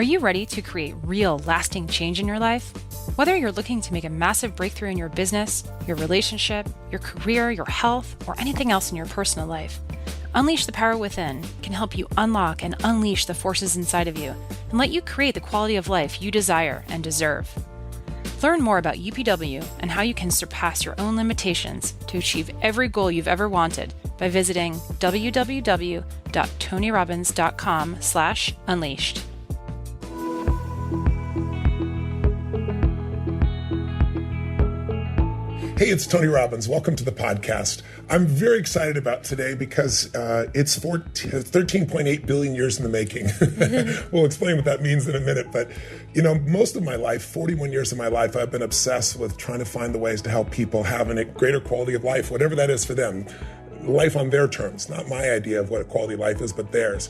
Are you ready to create real, lasting change in your life? Whether you're looking to make a massive breakthrough in your business, your relationship, your career, your health, or anything else in your personal life, Unleash the Power Within can help you unlock and unleash the forces inside of you and let you create the quality of life you desire and deserve. Learn more about UPW and how you can surpass your own limitations to achieve every goal you've ever wanted by visiting www.tonyrobbins.com/unleashed. Hey, it's Tony Robbins. Welcome to the podcast. I'm very excited about today because it's 13.8 billion years in the making. We'll explain what that means in a minute. But, you know, most of my life, 41 years of my life, I've been obsessed with trying to find the ways to help people have a greater quality of life, whatever that is for them. Life on their terms, not my idea of what a quality of life is, but theirs.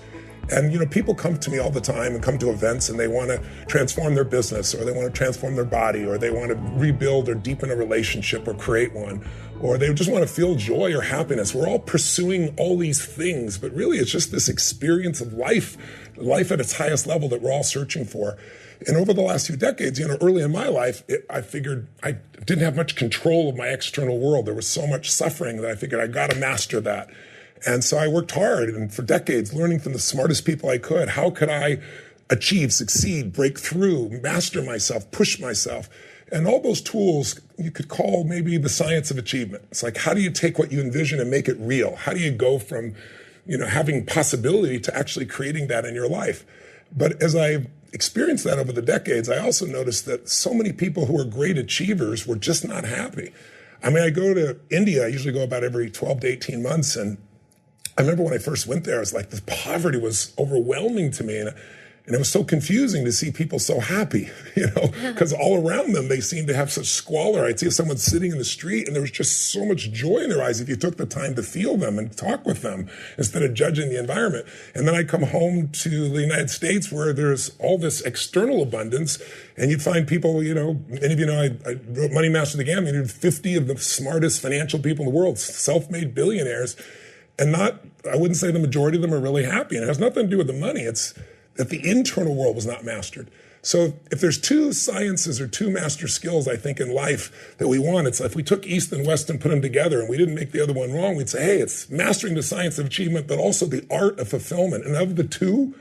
And, you know, people come to me all the time and come to events and they want to transform their business, or they want to transform their body, or they want to rebuild or deepen a relationship or create one, or they just want to feel joy or happiness. We're all pursuing all these things, but really it's just this experience of life at its highest level that we're all searching for. And over the last few decades, you know, early in my life, I figured I didn't have much control of my external world. There was so much suffering that I figured I got to master that. And so I worked hard and for decades learning from the smartest people I could. How could I achieve, succeed, break through, master myself, push myself? And all those tools you could call maybe the science of achievement. It's like, how do you take what you envision and make it real? How do you go from, you know, having possibility to actually creating that in your life? But as I experienced that over the decades, I also noticed that so many people who are great achievers were just not happy. I mean, I go to India, I usually go about every 12 to 18 months, and I remember when I first went there, I was like, the poverty was overwhelming to me. And it was so confusing to see people so happy, you know, because all around them, they seemed to have such squalor. I'd see someone sitting in the street and there was just so much joy in their eyes if you took the time to feel them and talk with them instead of judging the environment. And then I'd come home to the United States where there's all this external abundance, and you'd find people, you know, many of you know, I wrote Money Master the Game. I interviewed 50 of the smartest financial people in the world, self-made billionaires. And I wouldn't say the majority of them are really happy. And it has nothing to do with the money. It's that the internal world was not mastered. So if there's two sciences or two master skills, I think, in life that we want, it's like if we took East and West and put them together and we didn't make the other one wrong, we'd say, hey, it's mastering the science of achievement, but also the art of fulfillment. And of the two,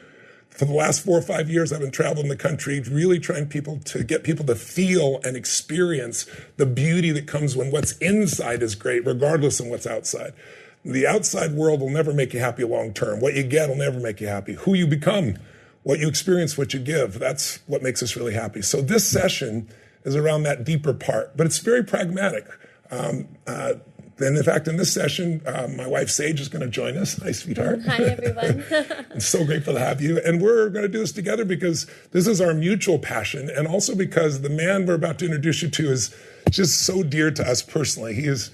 for the last 4 or 5 years, I've been traveling the country, really trying to get people to feel and experience the beauty that comes when what's inside is great, regardless of what's outside. The outside world will never make you happy long term. What you get will never make you happy. Who you become, what you experience, what you give, that's what makes us really happy. So this session is around that deeper part, but it's very pragmatic. And in fact, in this session, my wife Sage is going to join us. Hi, sweetheart. Hi, everyone. I'm so grateful to have you. And we're going to do this together because this is our mutual passion, and also because the man we're about to introduce you to is just so dear to us personally. He's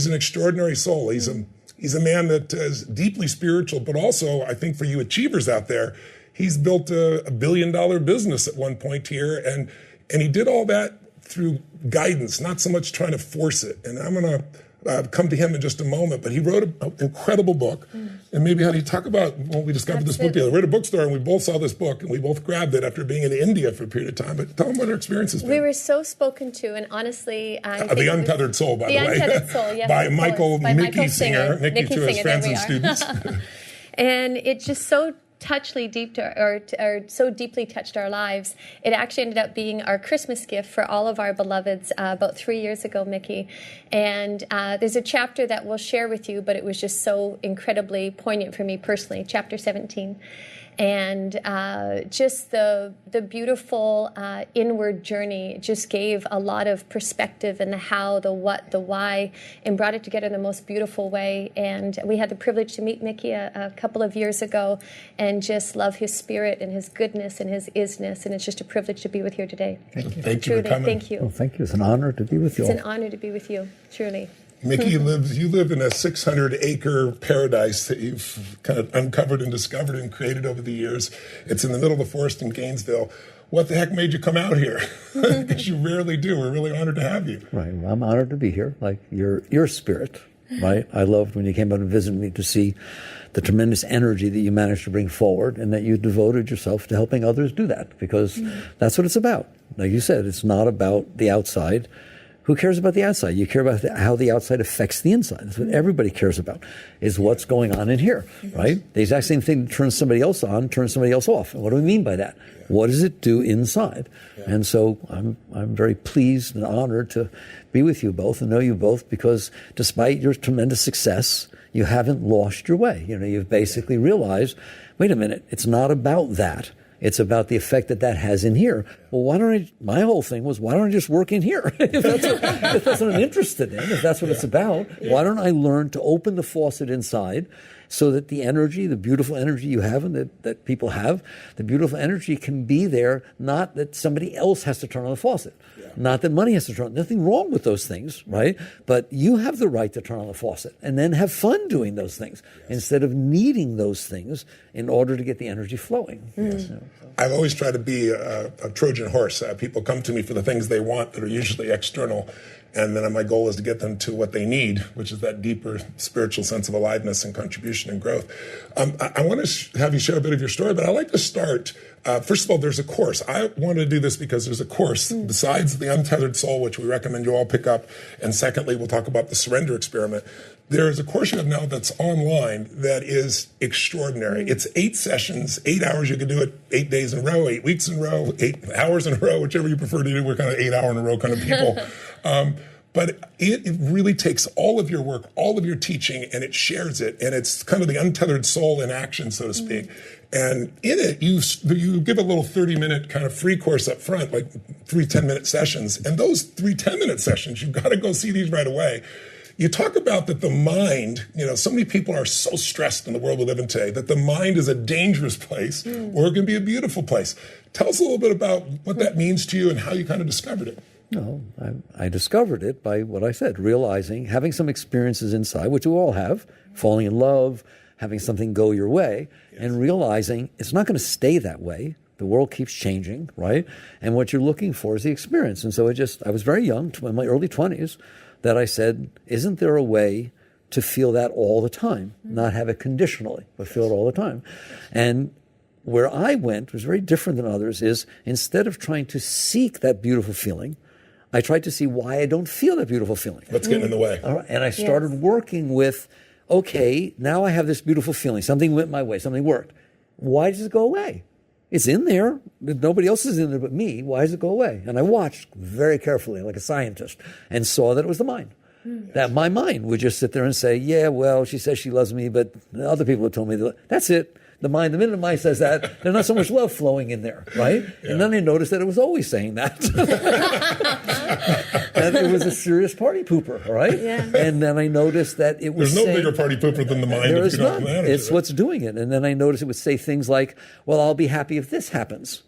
an extraordinary soul. He's a man that is deeply spiritual, but also, I think for you achievers out there, he's built a $1 billion business at one point here, and he did all that through guidance, not so much trying to force it. And I'm going to come to him in just a moment, but he wrote an incredible book. And maybe how do you talk about, well, we discovered this book together. We're at a bookstore and we both saw this book and we both grabbed it after being in India for a period of time. But tell them what our experience has been. We were so spoken to, and honestly, The Untethered Soul, by the way. The Untethered Soul, yes. By Michael Singer. Nikki to his Singer, friends and students. And it just so so deeply touched our lives. It actually ended up being our Christmas gift for all of our beloveds about 3 years ago, Mickey. And there's a chapter that we'll share with you, but it was just so incredibly poignant for me personally, chapter 17. And just the beautiful inward journey just gave a lot of perspective in the how, the what, the why, and brought it together in the most beautiful way. And we had the privilege to meet Mickey a couple of years ago and just love his spirit and his goodness and his isness. And it's just a privilege to be with you today. Thank you. Thank you for coming. Thank you. Well, thank you. It's an honor to be with you. It's an honor to be with you, truly. Mickey, you live in a 600-acre paradise that you've kind of uncovered and discovered and created over the years. It's in the middle of the forest in Gainesville. What the heck made you come out here? Because you rarely do. We're really honored to have you. Right. Well, I'm honored to be here. Like your spirit right? I loved when you came out and visited me to see the tremendous energy that you managed to bring forward and that you devoted yourself to helping others do that, because that's what it's about. Like you said, it's not about the outside. Who cares about the outside? You care about how the outside affects the inside. That's what everybody cares about, is what's going on in here, right? The exact same thing that turns somebody else on, turns somebody else off. And what do we mean by that? What does it do inside? And so I'm very pleased and honored to be with you both and know you both, because despite your tremendous success, you haven't lost your way. You know, you've basically realized, wait a minute, it's not about that. It's about the effect that that has in here. Well, my whole thing was, why don't I just work in here? if that's what I'm interested in, if that's what it's about, why don't I learn to open the faucet inside so that the energy, the beautiful energy you have and that people have, the beautiful energy can be there, not that somebody else has to turn on the faucet. Not that money has to turn on. Nothing wrong with those things, right? But you have the right to turn on the faucet and then have fun doing those things instead of needing those things in order to get the energy flowing. I've always tried to be a Trojan horse. People come to me for the things they want that are usually external. And then my goal is to get them to what they need, which is that deeper spiritual sense of aliveness and contribution and growth. I want to have you share a bit of your story, but I'd like to start. First of all, there's a course. I wanted to do this because there's a course besides the Untethered Soul, which we recommend you all pick up. And secondly, we'll talk about the Surrender Experiment. There is a course you have now that's online that is extraordinary. It's 8 sessions, 8 hours. You can do it 8 days in a row, 8 weeks in a row, 8 hours in a row, whichever you prefer to do. We're kind of 8 hour in a row kind of people. But it really takes all of your work, all of your teaching, and it shares it. And it's kind of the untethered soul in action, so to speak. And in it, you give a little 30-minute kind of free course up front, like 3 10-minute sessions. And those 3 10-minute sessions, you've got to go see these right away. You talk about that the mind, so many people are so stressed in the world we live in today, that the mind is a dangerous place or it can be a beautiful place. Tell us a little bit about what that means to you and how you kind of discovered it. No, I discovered it by what I said, realizing, having some experiences inside, which we all have, falling in love, having something go your way, and realizing it's not going to stay that way. The world keeps changing, right? And what you're looking for is the experience. And so I was very young, in my early 20s, that I said, isn't there a way to feel that all the time? Not have it conditionally, but feel it all the time. And where I went was very different than others, is instead of trying to seek that beautiful feeling, I tried to see why I don't feel that beautiful feeling. What's getting in the way? All right. And I started working with, okay, now I have this beautiful feeling. Something went my way. Something worked. Why does it go away? It's in there. Nobody else is in there but me. Why does it go away? And I watched very carefully, like a scientist, and saw that it was the mind. That my mind would just sit there and say, yeah, well, she says she loves me, but other people have told me that. That's it. The mind, the minute the mind says that, there's not so much love flowing in there, right? Yeah. And then I noticed that it was always saying that. And it was a serious party pooper, right? Yeah. And then I noticed that it was There's no bigger party pooper than the mind. There is none. It's what's doing it. And then I noticed it would say things like, well, I'll be happy if this happens.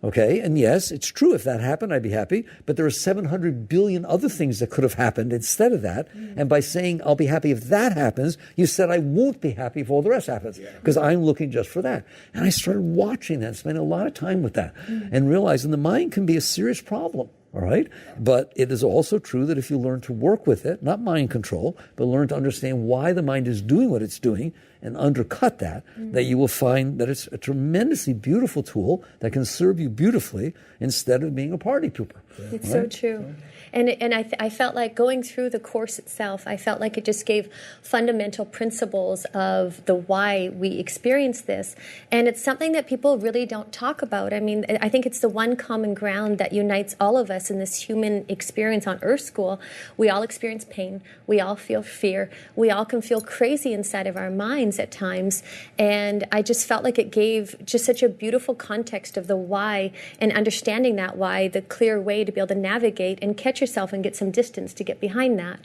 Okay? And yes, it's true. If that happened, I'd be happy. But there are 700 billion other things that could have happened instead of that. And by saying, I'll be happy if that happens, you said I won't be happy if all the rest happens. Because I'm looking just for that. And I started watching that, spending a lot of time with that, and realizing the mind can be a serious problem, all right? But it is also true that if you learn to work with it, not mind control, but learn to understand why the mind is doing what it's doing and undercut that, that you will find that it's a tremendously beautiful tool that can serve you beautifully instead of being a party pooper. It's so true. And I felt like going through the course itself, I felt like it just gave fundamental principles of the why we experience this. And it's something that people really don't talk about. I mean, I think it's the one common ground that unites all of us in this human experience on Earth School. We all experience pain. We all feel fear. We all can feel crazy inside of our minds at times. And I just felt like it gave just such a beautiful context of the why, and understanding that why, the clear way to be able to navigate and catch yourself and get some distance to get behind that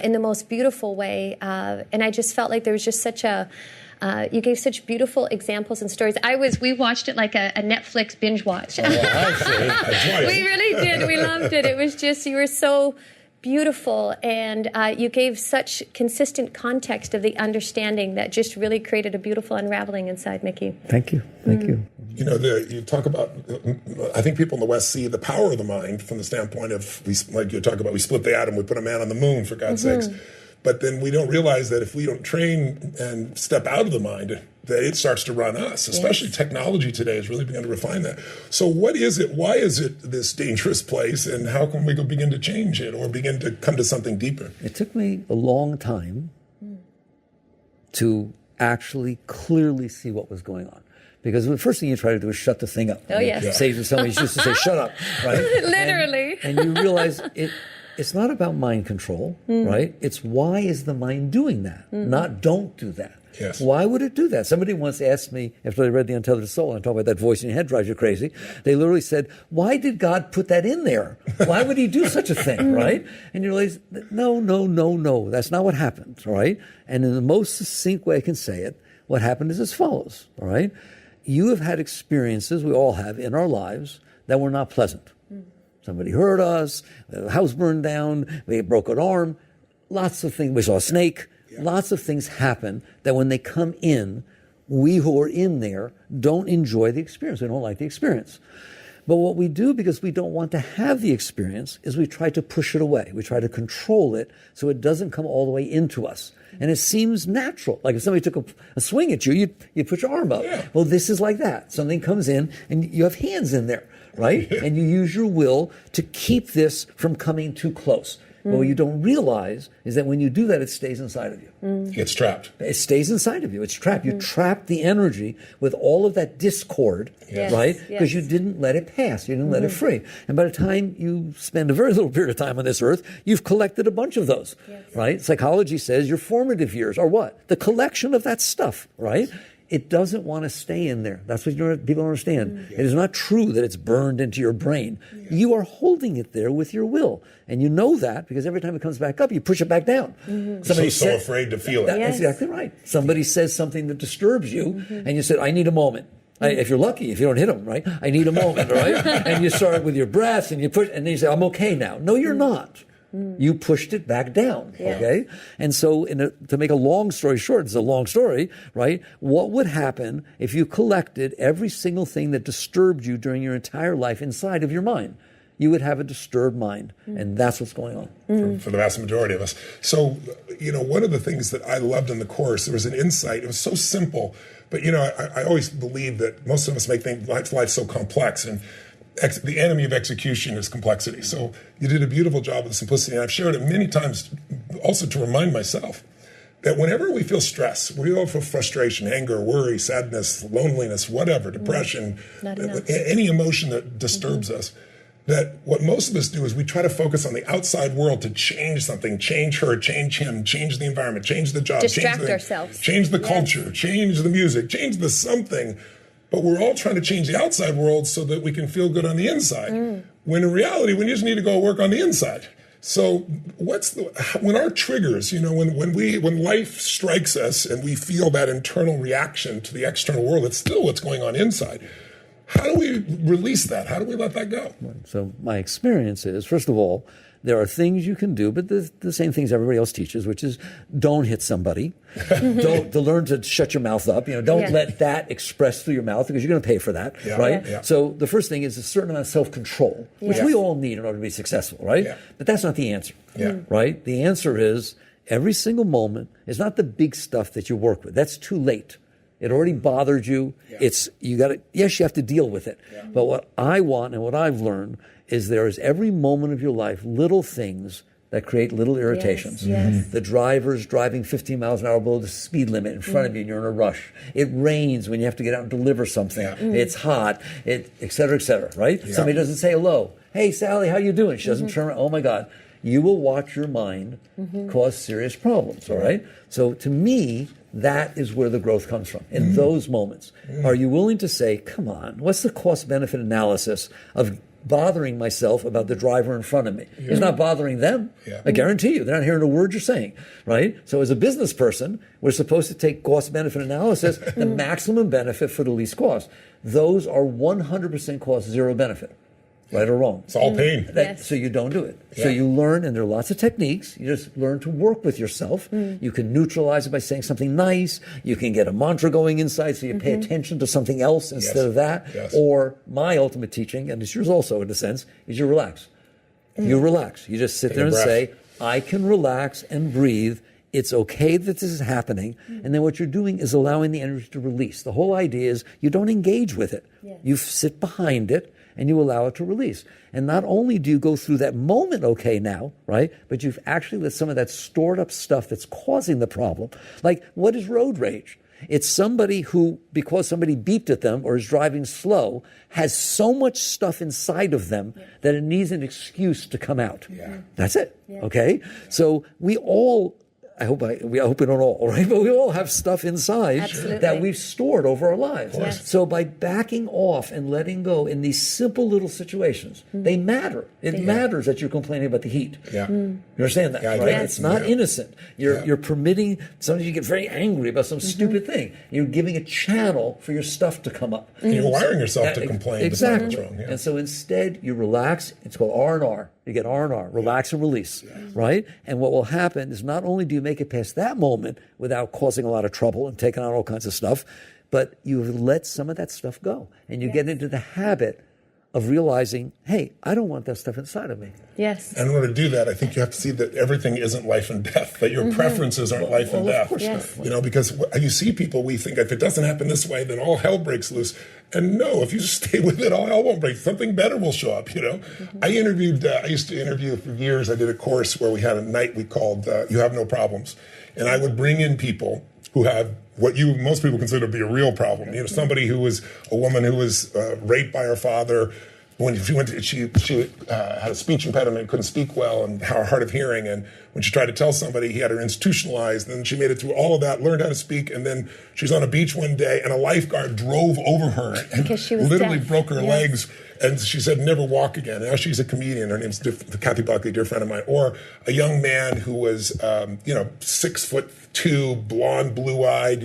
in the most beautiful way. And I just felt like there was just such a you gave such beautiful examples and stories. We watched it like a Netflix binge watch. Oh, I see. We really did. We loved it. It was just, you were so beautiful, and you gave such consistent context of the understanding that just really created a beautiful unraveling inside, Mickey. Thank you. Thank you. You talk about, I think people in the West see the power of the mind from the standpoint of, like you talk about, we split the atom, we put a man on the moon, for God's sakes. But then we don't realize that if we don't train and step out of the mind, that it starts to run us, especially technology today has really begun to refine that. So what is it? Why is it this dangerous place? And how can we begin to change it or begin to come to something deeper? It took me a long time to actually clearly see what was going on. Because the first thing you try to do is shut the thing up. Oh, yes. Say to somebody, you used to say, shut up, right? Literally. And you realize it's not about mind control, right? It's why is the mind doing that, not don't do that. Yes. Why would it do that? Somebody once asked me, after they read The Untethered Soul, and I talk about that voice in your head drives you crazy, they literally said, why did God put that in there? Why would he do such a thing, right? And you realize, no, that's not what happened, all right? And in the most succinct way I can say it, what happened is as follows, all right? You have had experiences, we all have, in our lives that were not pleasant. Somebody hurt us, the house burned down, we broke an arm, lots of things, we saw a snake. Lots of things happen that when they come in, we who are in there don't enjoy the experience. We don't like the experience. But what we do, because we don't want to have the experience, is we try to push it away. We try to control it so it doesn't come all the way into us. And it seems natural. Like if somebody took a swing at you, you put your arm up. Yeah. Well, this is like that. Something comes in and you have hands in there, right? And you use your will to keep this from coming too close. But what you don't realize is that when you do that, it stays inside of you. It's trapped. It stays inside of you. It's trapped. You trap the energy with all of that discord, right? Because you didn't let it pass. You didn't let it free. And by the time you spend a very little period of time on this earth, you've collected a bunch of those, right? Psychology says your formative years are what? The collection of that stuff, right? It doesn't want to stay in there. That's what people don't understand. It is not true that it's burned into your brain. You are holding it there with your will. And you know that because every time it comes back up, you push it back down. So afraid to feel it. That's exactly right. Somebody says something that disturbs you, and you said, I need a moment. If you're lucky, if you don't hit them, right? I need a moment, right? And you start with your breath, and you push, and then you say, I'm okay now. No, you're not. You pushed it back down, okay? And so to make a long story short, it's a long story, right? What would happen if you collected every single thing that disturbed you during your entire life inside of your mind? You would have a disturbed mind, and that's what's going on. For the vast majority of us. So, one of the things that I loved in the course, there was an insight. It was so simple, but, I always believe that most of us make life so complex, and the enemy of execution is complexity. So you did a beautiful job of simplicity, and I've shared it many times also to remind myself that whenever we feel stress, we all feel frustration, anger, worry, sadness, loneliness, whatever, depression, any emotion that disturbs us, that what most of us do is we try to focus on the outside world to change something, change her, change him, change the environment, change the job, distract ourselves, change the culture, change the music, change the something. But we're all trying to change the outside world so that we can feel good on the inside. When in reality, we just need to go work on the inside. So when our triggers, when life strikes us and we feel that internal reaction to the external world, it's still what's going on inside. How do we release that? How do we let that go? So my experience is, first of all, there are things you can do, but the same things everybody else teaches, which is don't hit somebody. To learn to shut your mouth up. Don't let that express through your mouth because you're going to pay for that, right? Yeah. So the first thing is a certain amount of self-control, which we all need in order to be successful, right? Yeah. But that's not the answer, right? The answer is every single moment is not the big stuff that you work with. That's too late. It already bothered you. Yes, you have to deal with it. Yeah. But what I want and what I've learned is there is every moment of your life, little things that create little irritations. The driver's driving 15 miles an hour below the speed limit in front of you and you're in a rush. It rains when you have to get out and deliver something. It's hot, et cetera, right? Somebody doesn't say hello. Hey, Sally, how you doing? She doesn't turn around. Oh, my God. You will watch your mind cause serious problems, all right? So to me, that is where the growth comes from, in those moments. Are you willing to say, come on, what's the cost-benefit analysis of bothering myself about the driver in front of me? It's not bothering them. I guarantee you, they're not hearing a word you're saying, right? So as a business person, we're supposed to take cost-benefit analysis, the maximum benefit for the least cost. Those are 100% cost, zero benefit. Right or wrong. It's all pain. So you don't do it. So you learn, and there are lots of techniques. You just learn to work with yourself. You can neutralize it by saying something nice. You can get a mantra going inside so you pay attention to something else instead of that. Or my ultimate teaching, and it's yours also in a sense, is you relax. You relax. You just sit there and say, I can relax and breathe. It's okay that this is happening. And then what you're doing is allowing the energy to release. The whole idea is you don't engage with it. Yes. You sit behind it and you allow it to release. And not only do you go through that moment okay now, right? But you've actually let some of that stored up stuff that's causing the problem. Like, what is road rage? It's somebody who, because somebody beeped at them or is driving slow, has so much stuff inside of them that it needs an excuse to come out. Yeah. That's it. Yeah. Okay? So we all, I hope we don't all, right? But we all have stuff inside Absolutely. that we've stored over our lives. Yes. So by backing off and letting go in these simple little situations, they matter. It matters that you're complaining about the heat. Yeah. You understand that, right? Yes. It's not innocent. You're permitting, sometimes you get very angry about some stupid thing. You're giving a channel for your stuff to come up. And you're wiring yourself to complain. Exactly. What's wrong. Yeah. And so instead, you relax. It's called R&R. You get R&R, relax and release, right? And what will happen is not only do you make it past that moment without causing a lot of trouble and taking on all kinds of stuff, but you let some of that stuff go. And you get into the habit of realizing, hey, I don't want that stuff inside of me. Yes. And in order to do that, I think you have to see that everything isn't life and death, that your preferences aren't life and death. Yes. You know, because you see people, we think if it doesn't happen this way, then all hell breaks loose. And no, if you just stay with it, all hell won't break. Something better will show up, you know. I used to interview for years. I did a course where we had a night we called You Have No Problems. And I would bring in people who have what most people consider to be a real problem. You know, somebody who was a woman who was raped by her father. When she had a speech impediment, couldn't speak well, and hard of hearing. And when she tried to tell somebody, he had her institutionalized. And then she made it through all of that, learned how to speak, and then she's on a beach one day, and a lifeguard drove over her and because she was literally deaf. broke her legs. And she said, never walk again. Now she's a comedian. Her name's Kathy Buckley, dear friend of mine. Or a young man who was, 6'2", blonde, blue-eyed,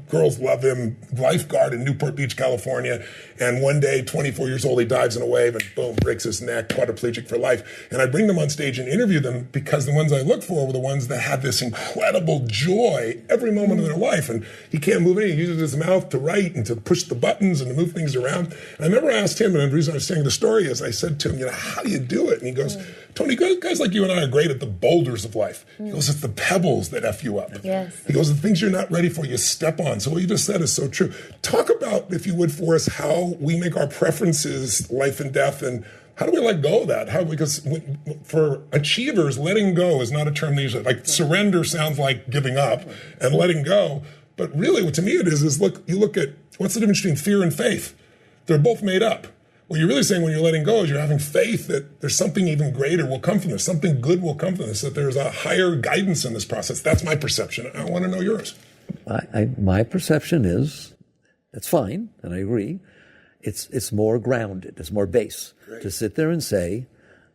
girls love him, lifeguard in Newport Beach, California. And one day, 24 years old, he dives in a wave and boom, breaks his neck, quadriplegic for life. And I bring them on stage and interview them because the ones I look for were the ones that had this incredible joy every moment of their life. And he can't move it. He uses his mouth to write and to push the buttons and to move things around. And I remember I asked him, and the reason I was saying the story is I said to him, how do you do it? And he goes, Tony, guys like you and I are great at the boulders of life. He goes, it's the pebbles that F you up. Yes. He goes, the things you're not ready for, you step on. So what you just said is so true. Talk about, if you would, for us, how we make our preferences life and death, and how do we let go of that? Because for achievers, letting go is not a term they use. Like surrender sounds like giving up and letting go. But really, what to me it is you look at what's the difference between fear and faith? They're both made up. What you're really saying when you're letting go is you're having faith that there's something even greater will come from this, something good will come from this, that there's a higher guidance in this process. That's my perception. I want to know yours. My perception is, that's fine, and I agree, it's more grounded, it's more base. Great. To sit there and say,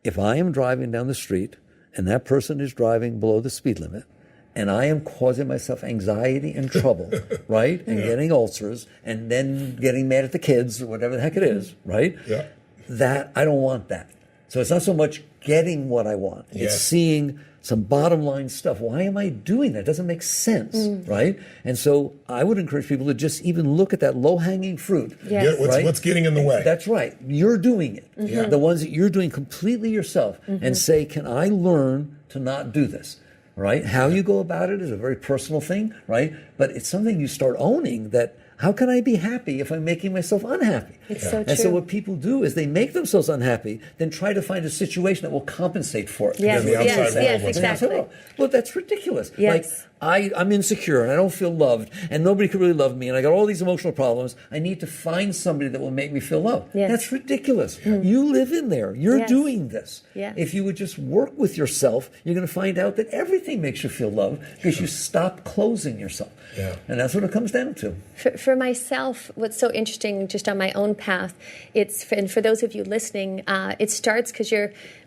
if I am driving down the street and that person is driving below the speed limit, and I am causing myself anxiety and trouble, right? And getting ulcers, and then getting mad at the kids or whatever the heck it is, right? Yeah. That, I don't want that. So it's not so much getting what I want. It's seeing some bottom line stuff. Why am I doing that? It doesn't make sense, right? And so I would encourage people to just even look at that low-hanging fruit. Yes. What's getting in the way? That's right. You're doing it. The ones that you're doing completely yourself, and say, can I learn to not do this? Right? How you go about it is a very personal thing, right? But it's something you start owning, that how can I be happy if I'm making myself unhappy? It's so true. And so what people do is they make themselves unhappy, then try to find a situation that will compensate for it. Yes, the outside world was exactly. Well, that's ridiculous. Yes. Like, I'm insecure and I don't feel loved and nobody could really love me and I got all these emotional problems. I need to find somebody that will make me feel loved. Yes. That's ridiculous. You live in there. You're doing this. Yes. If you would just work with yourself, you're going to find out that everything makes you feel loved because you stop closing yourself. Yeah. And that's what it comes down to. For myself, what's so interesting just on my own path, and for those of you listening, it starts because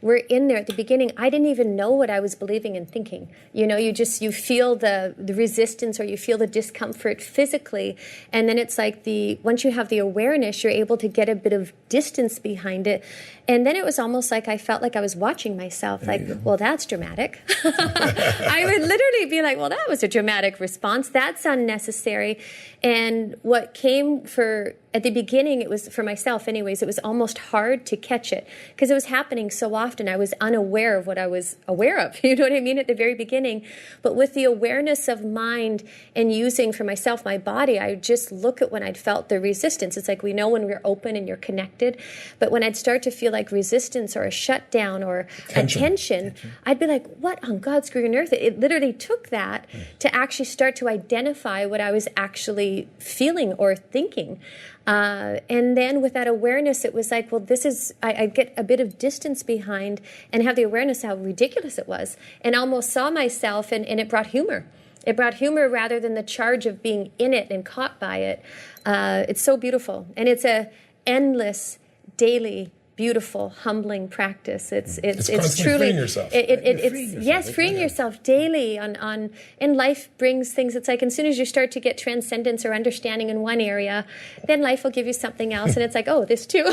we're in there at the beginning. I didn't even know what I was believing and thinking. You feel the resistance or you feel the discomfort physically. And then it's like once you have the awareness, you're able to get a bit of distance behind it. And then it was almost like I felt like I was watching myself, like, well, that's dramatic. I would literally be like, well, that was a dramatic response. That's unnecessary. And what came at the beginning, it was for myself anyways, it was almost hard to catch it because it was happening so often. I was unaware of what I was aware of. You know what I mean? At the very beginning. But with the awareness of mind and using for myself, my body, I would just look at when I'd felt the resistance. It's like we know when we're open and you're connected. But when I'd start to feel like resistance or a shutdown or a tension, I'd be like, what on God's green earth? It literally took that to actually start to identify what I was actually feeling or thinking. And then with that awareness, it was like, well, I get a bit of distance behind and have the awareness how ridiculous it was and almost saw myself and it brought humor. It brought humor rather than the charge of being in it and caught by it. It's so beautiful. And it's a endless, daily, beautiful, humbling practice. It's truly freeing yourself. Freeing yourself daily and life brings things. It's like as soon as you start to get transcendence or understanding in one area, then life will give you something else, and it's like, oh, this too.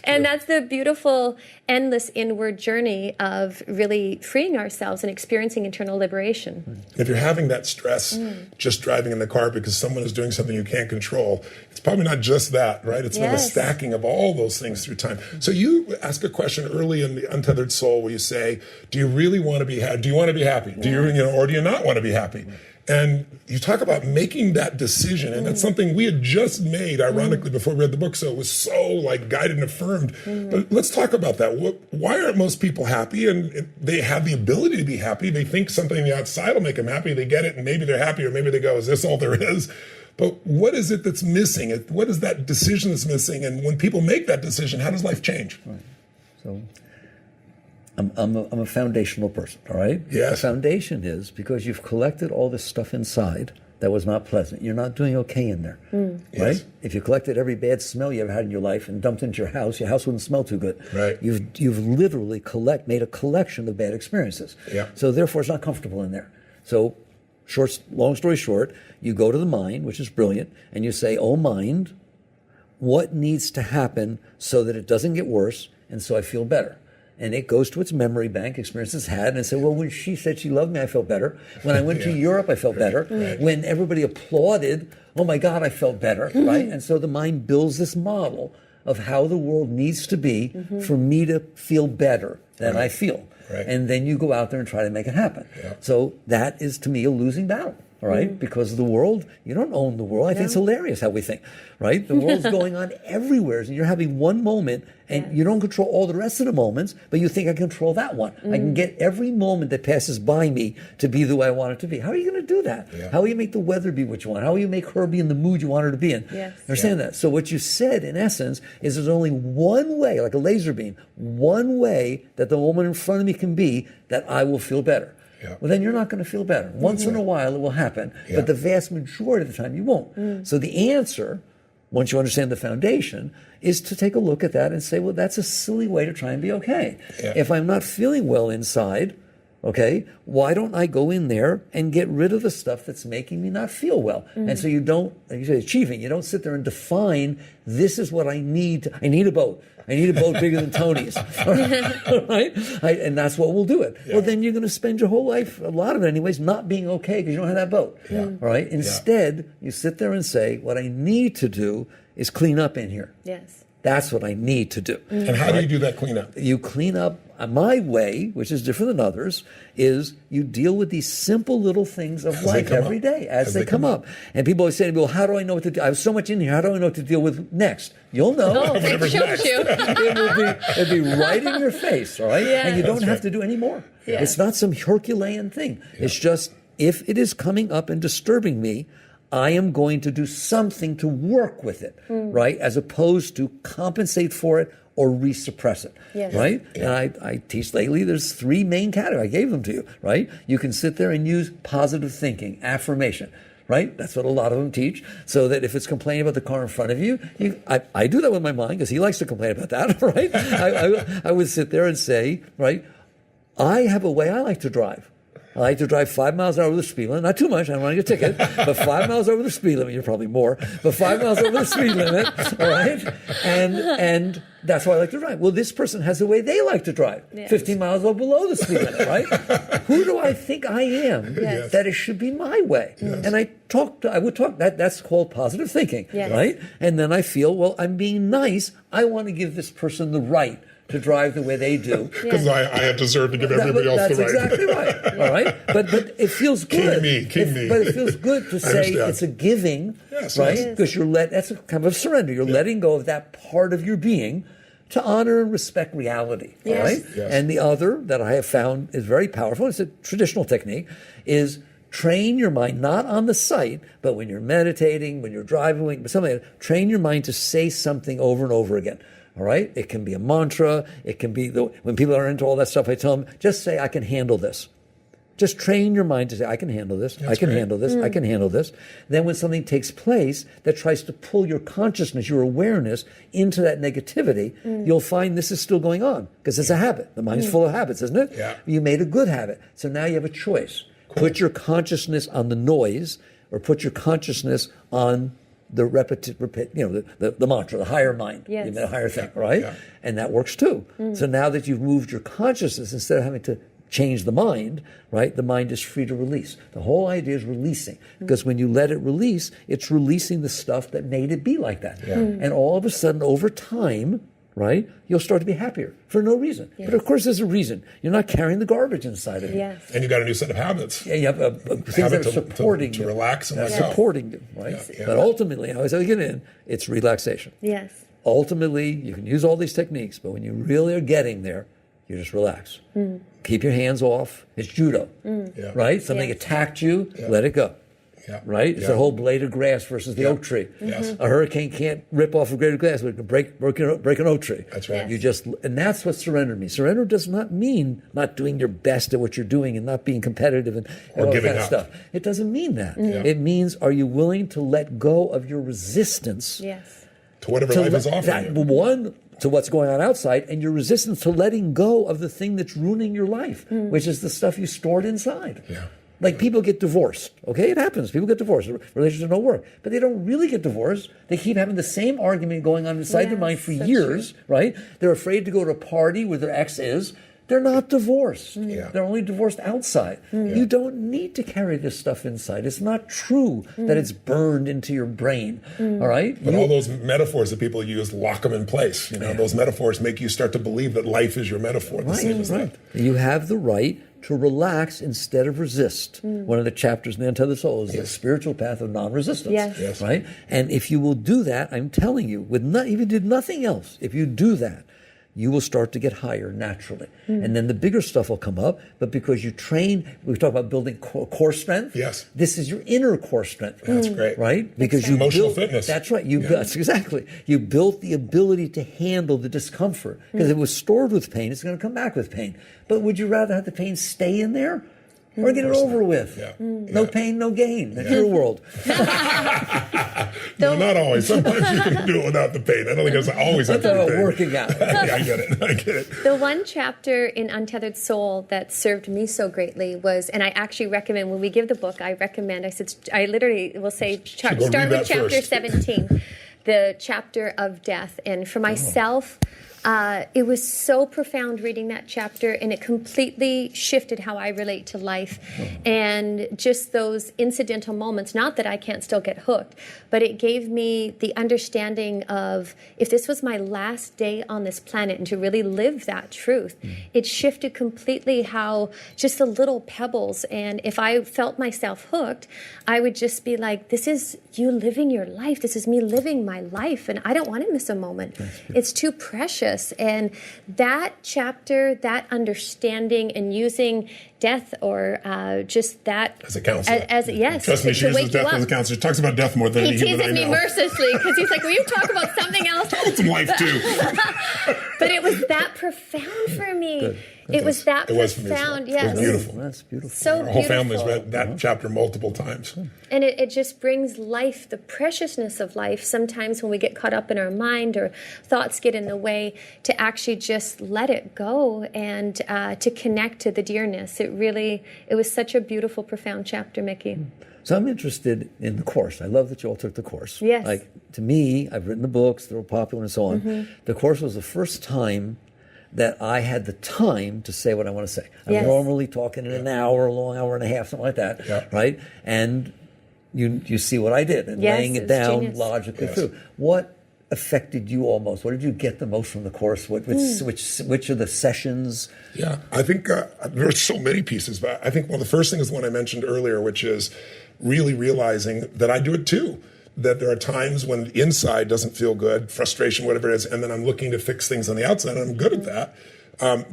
And that's the beautiful, endless inward journey of really freeing ourselves and experiencing internal liberation. If you're having that stress just driving in the car because someone is doing something you can't control, it's probably not just that, right? It's the stacking of all those things through time. So you ask a question early in the Untethered Soul where you say, do you really want to be happy? Do you want to be happy? Do you, or do you not want to be happy? And you talk about making that decision, and that's something we had just made, ironically, before we read the book, so it was so like guided and affirmed. But let's talk about that. Why aren't most people happy? And they have the ability to be happy. They think something on the outside will make them happy. They get it, and maybe they're happy, or maybe they go, is this all there is? But what is it that's missing? What is that decision that's missing? And when people make that decision, how does life change? Right. So I'm a foundational person, all right? Yes. The foundation is because you've collected all this stuff inside that was not pleasant. You're not doing okay in there, right? Yes. If you collected every bad smell you ever had in your life and dumped into your house wouldn't smell too good. Right. You've literally made a collection of bad experiences. Yeah. So therefore, it's not comfortable in there. So long story short, you go to the mind, which is brilliant, and you say, oh, mind, what needs to happen so that it doesn't get worse and so I feel better? And it goes to its memory bank, experiences had, and it said, well, when she said she loved me, I felt better. When I went to Europe, I felt better. When everybody applauded, oh my God, I felt better, right? And so the mind builds this model of how the world needs to be for me to feel better than I feel. Right. And then you go out there and try to make it happen. Yeah. So that is, to me, a losing battle. All right, because the world, you don't own the world. I think it's hilarious how we think, right? The world's going on everywhere, and you're having one moment, and you don't control all the rest of the moments, but you think I control that one. I can get every moment that passes by me to be the way I want it to be. How are you going to do that? Yeah. How will you make the weather be what you want? How will you make her be in the mood you want her to be in? Yes. Understand that? So what you said, in essence, is there's only one way, like a laser beam, one way that the woman in front of me can be that I will feel better. Yeah. Well, then you're not going to feel better. Once in a while it will happen, but the vast majority of the time you won't. So the answer, once you understand the foundation, is to take a look at that and say, well, that's a silly way to try and be okay. Yeah. If I'm not feeling well inside, okay, why don't I go in there and get rid of the stuff that's making me not feel well? And so you don't, like you say, achieving, you don't sit there and define, this is what I need. I need a boat. I need a boat bigger than Tony's, right? And that's what will do it. Yeah. Well, then you're going to spend your whole life, a lot of it anyways, not being okay because you don't have that boat, all right? Instead, you sit there and say, what I need to do is clean up in here. Yes. That's what I need to do. And how do you do that cleanup? You clean up. My way, which is different than others, is you deal with these simple little things of life every day as they come up. And people always say to me, well, how do I know what to do? I have so much in here. How do I know what to deal with next? You'll know. Oh, it shows you. It'll be right in your face, all right? Yeah. And you don't have to do any more. Yeah. It's not some Herculean thing. Yeah. It's just, if it is coming up and disturbing me, I am going to do something to work with it, right? As opposed to compensate for it or resuppress it, right? Yeah. And I teach lately, there's 3 main categories. I gave them to you, right? You can sit there and use positive thinking, affirmation, right? That's what a lot of them teach. So that if it's complaining about the car in front of you, I do that with my mind because he likes to complain about that, right? I would sit there and say, right, I have a way I like to drive. I like to drive 5 miles an hour over the speed limit. Not too much. I don't want to get a ticket. But 5 miles over the speed limit. You're probably more. But 5 miles over the speed limit. All right? And that's why I like to drive. Well, this person has the way they like to drive. 15 miles below the speed limit, right? Who do I think I am that it should be my way? And I would talk, that's called positive thinking, right? And then I feel, well, I'm being nice. I want to give this person the right to drive the way they do. Because I have deserved to give everybody else the right. That's exactly right. All right? But it feels good. King me. But it feels good to say it's a giving, right? Because that's a kind of surrender. You're letting go of that part of your being to honor and respect reality. All right? Yes. And the other that I have found is very powerful, it's a traditional technique, is train your mind, not on the site, but when you're meditating, when you're driving, something like that, train your mind to say something over and over again. All right? It can be a mantra. It can be, when people are into all that stuff, I tell them, just say, I can handle this. Just train your mind to say, I can handle this, I can handle this, I can handle this. Then when something takes place that tries to pull your consciousness, your awareness into that negativity, you'll find this is still going on because it's a habit. The mind's full of habits, isn't it? Yeah. You made a good habit. So now you have a choice. Cool. Put your consciousness on the noise or put your consciousness on the the mantra, the higher mind, the higher thing, right? Yeah. And that works too. So now that you've moved your consciousness, instead of having to change the mind, right? The mind is free to release. The whole idea is releasing, because when you let it release, it's releasing the stuff that made it be like that. Yeah. And all of a sudden, over time, right, you'll start to be happier for no reason. But of course, there's a reason. You're not carrying the garbage inside of you. And you got a new set of habits. Yeah, you have things that are supporting you. To relax and myself. Supporting you, right? But ultimately, I always say, get in, it's relaxation. Yes. Ultimately, you can use all these techniques, but when you really are getting there, you just relax. Keep your hands off. It's judo, right? Something attacked you, let it go. Yeah. Right? It's a whole blade of grass versus the oak tree. A hurricane can't rip off a blade of grass, but it can break an oak tree. That's right. And that's what surrender means. Surrender does not mean not doing your best at what you're doing and not being competitive and all that kind of stuff. It doesn't mean that. It means, are you willing to let go of your resistance to whatever life is offering you? One, to what's going on outside, and your resistance to letting go of the thing that's ruining your life, which is the stuff you stored inside. Like people get divorced, okay? It happens. People get divorced. Relationships don't work. But they don't really get divorced. They keep having the same argument going on inside their mind for years, right? They're afraid to go to a party where their ex is. They're not divorced. They're only divorced outside. You don't need to carry this stuff inside. It's not true that it's burned into your brain, all right? But all those metaphors that people use, lock them in place. Those metaphors make you start to believe that life is your metaphor, the same as that. You have the right to relax instead of resist. One of the chapters in the Untethered Soul is the spiritual path of non-resistance, right? And if you will do that, I'm telling you, if you did nothing else, if you do that, you will start to get higher naturally. And then the bigger stuff will come up, but because you train, we talk about building core strength. This is your inner core strength. That's great. Right? Because you emotional fitness. That's right. That's exactly. You built the ability to handle the discomfort. Because if it was stored with pain, it's going to come back with pain. But would you rather have the pain stay in there? Or get it over with. No pain, no gain. That's your world. No, not always. Sometimes you can do it without the pain. I don't think it's always have to be pain. Working out. I get it. The one chapter in Untethered Soul that served me so greatly was, and I actually recommend, when we give the book, I literally will say, start with chapter 17, the chapter of death. And for myself, it was so profound reading that chapter, and it completely shifted how I relate to life. And just those incidental moments, not that I can't still get hooked, but it gave me the understanding of, if this was my last day on this planet, and to really live that truth, it shifted completely how just the little pebbles, and if I felt myself hooked, I would just be like, this is you living your life. This is me living my life, and I don't want to miss a moment. It's too precious. And that chapter, that understanding and using death or just that as a counselor, trust me, she uses death as a counselor. She talks about death more than any human I know. He teases me mercilessly because he's like, "Will you talk about something else?" Some life too. But it was that profound for me. Good. It was that It was for me as well. profound. It was Yes. beautiful. That's beautiful. So Our whole family's beautiful. read that chapter multiple times. And it just brings life, the preciousness of life, sometimes when we get caught up in our mind or thoughts get in the way, to actually just let it go and to connect to the dearness. It was such a beautiful, profound chapter, Mickey. So I'm interested in the course. I love that you all took the course. Yes. Like, to me, I've written the books, they're popular and so on. The course was the first time that I had the time to say what I want to say. I'm Yes. normally talking in an hour, a long hour and a half, something like that, right? And you see what I did, and Yes, laying it it was down genius. logically through. What affected you almost? What did you get the most from the course? Which of the sessions? Yeah, I think there are so many pieces, but I think one of the first things is the one I mentioned earlier, which is really realizing that I do it too. That there are times when the inside doesn't feel good, frustration, whatever it is, and then I'm looking to fix things on the outside, and I'm good at that.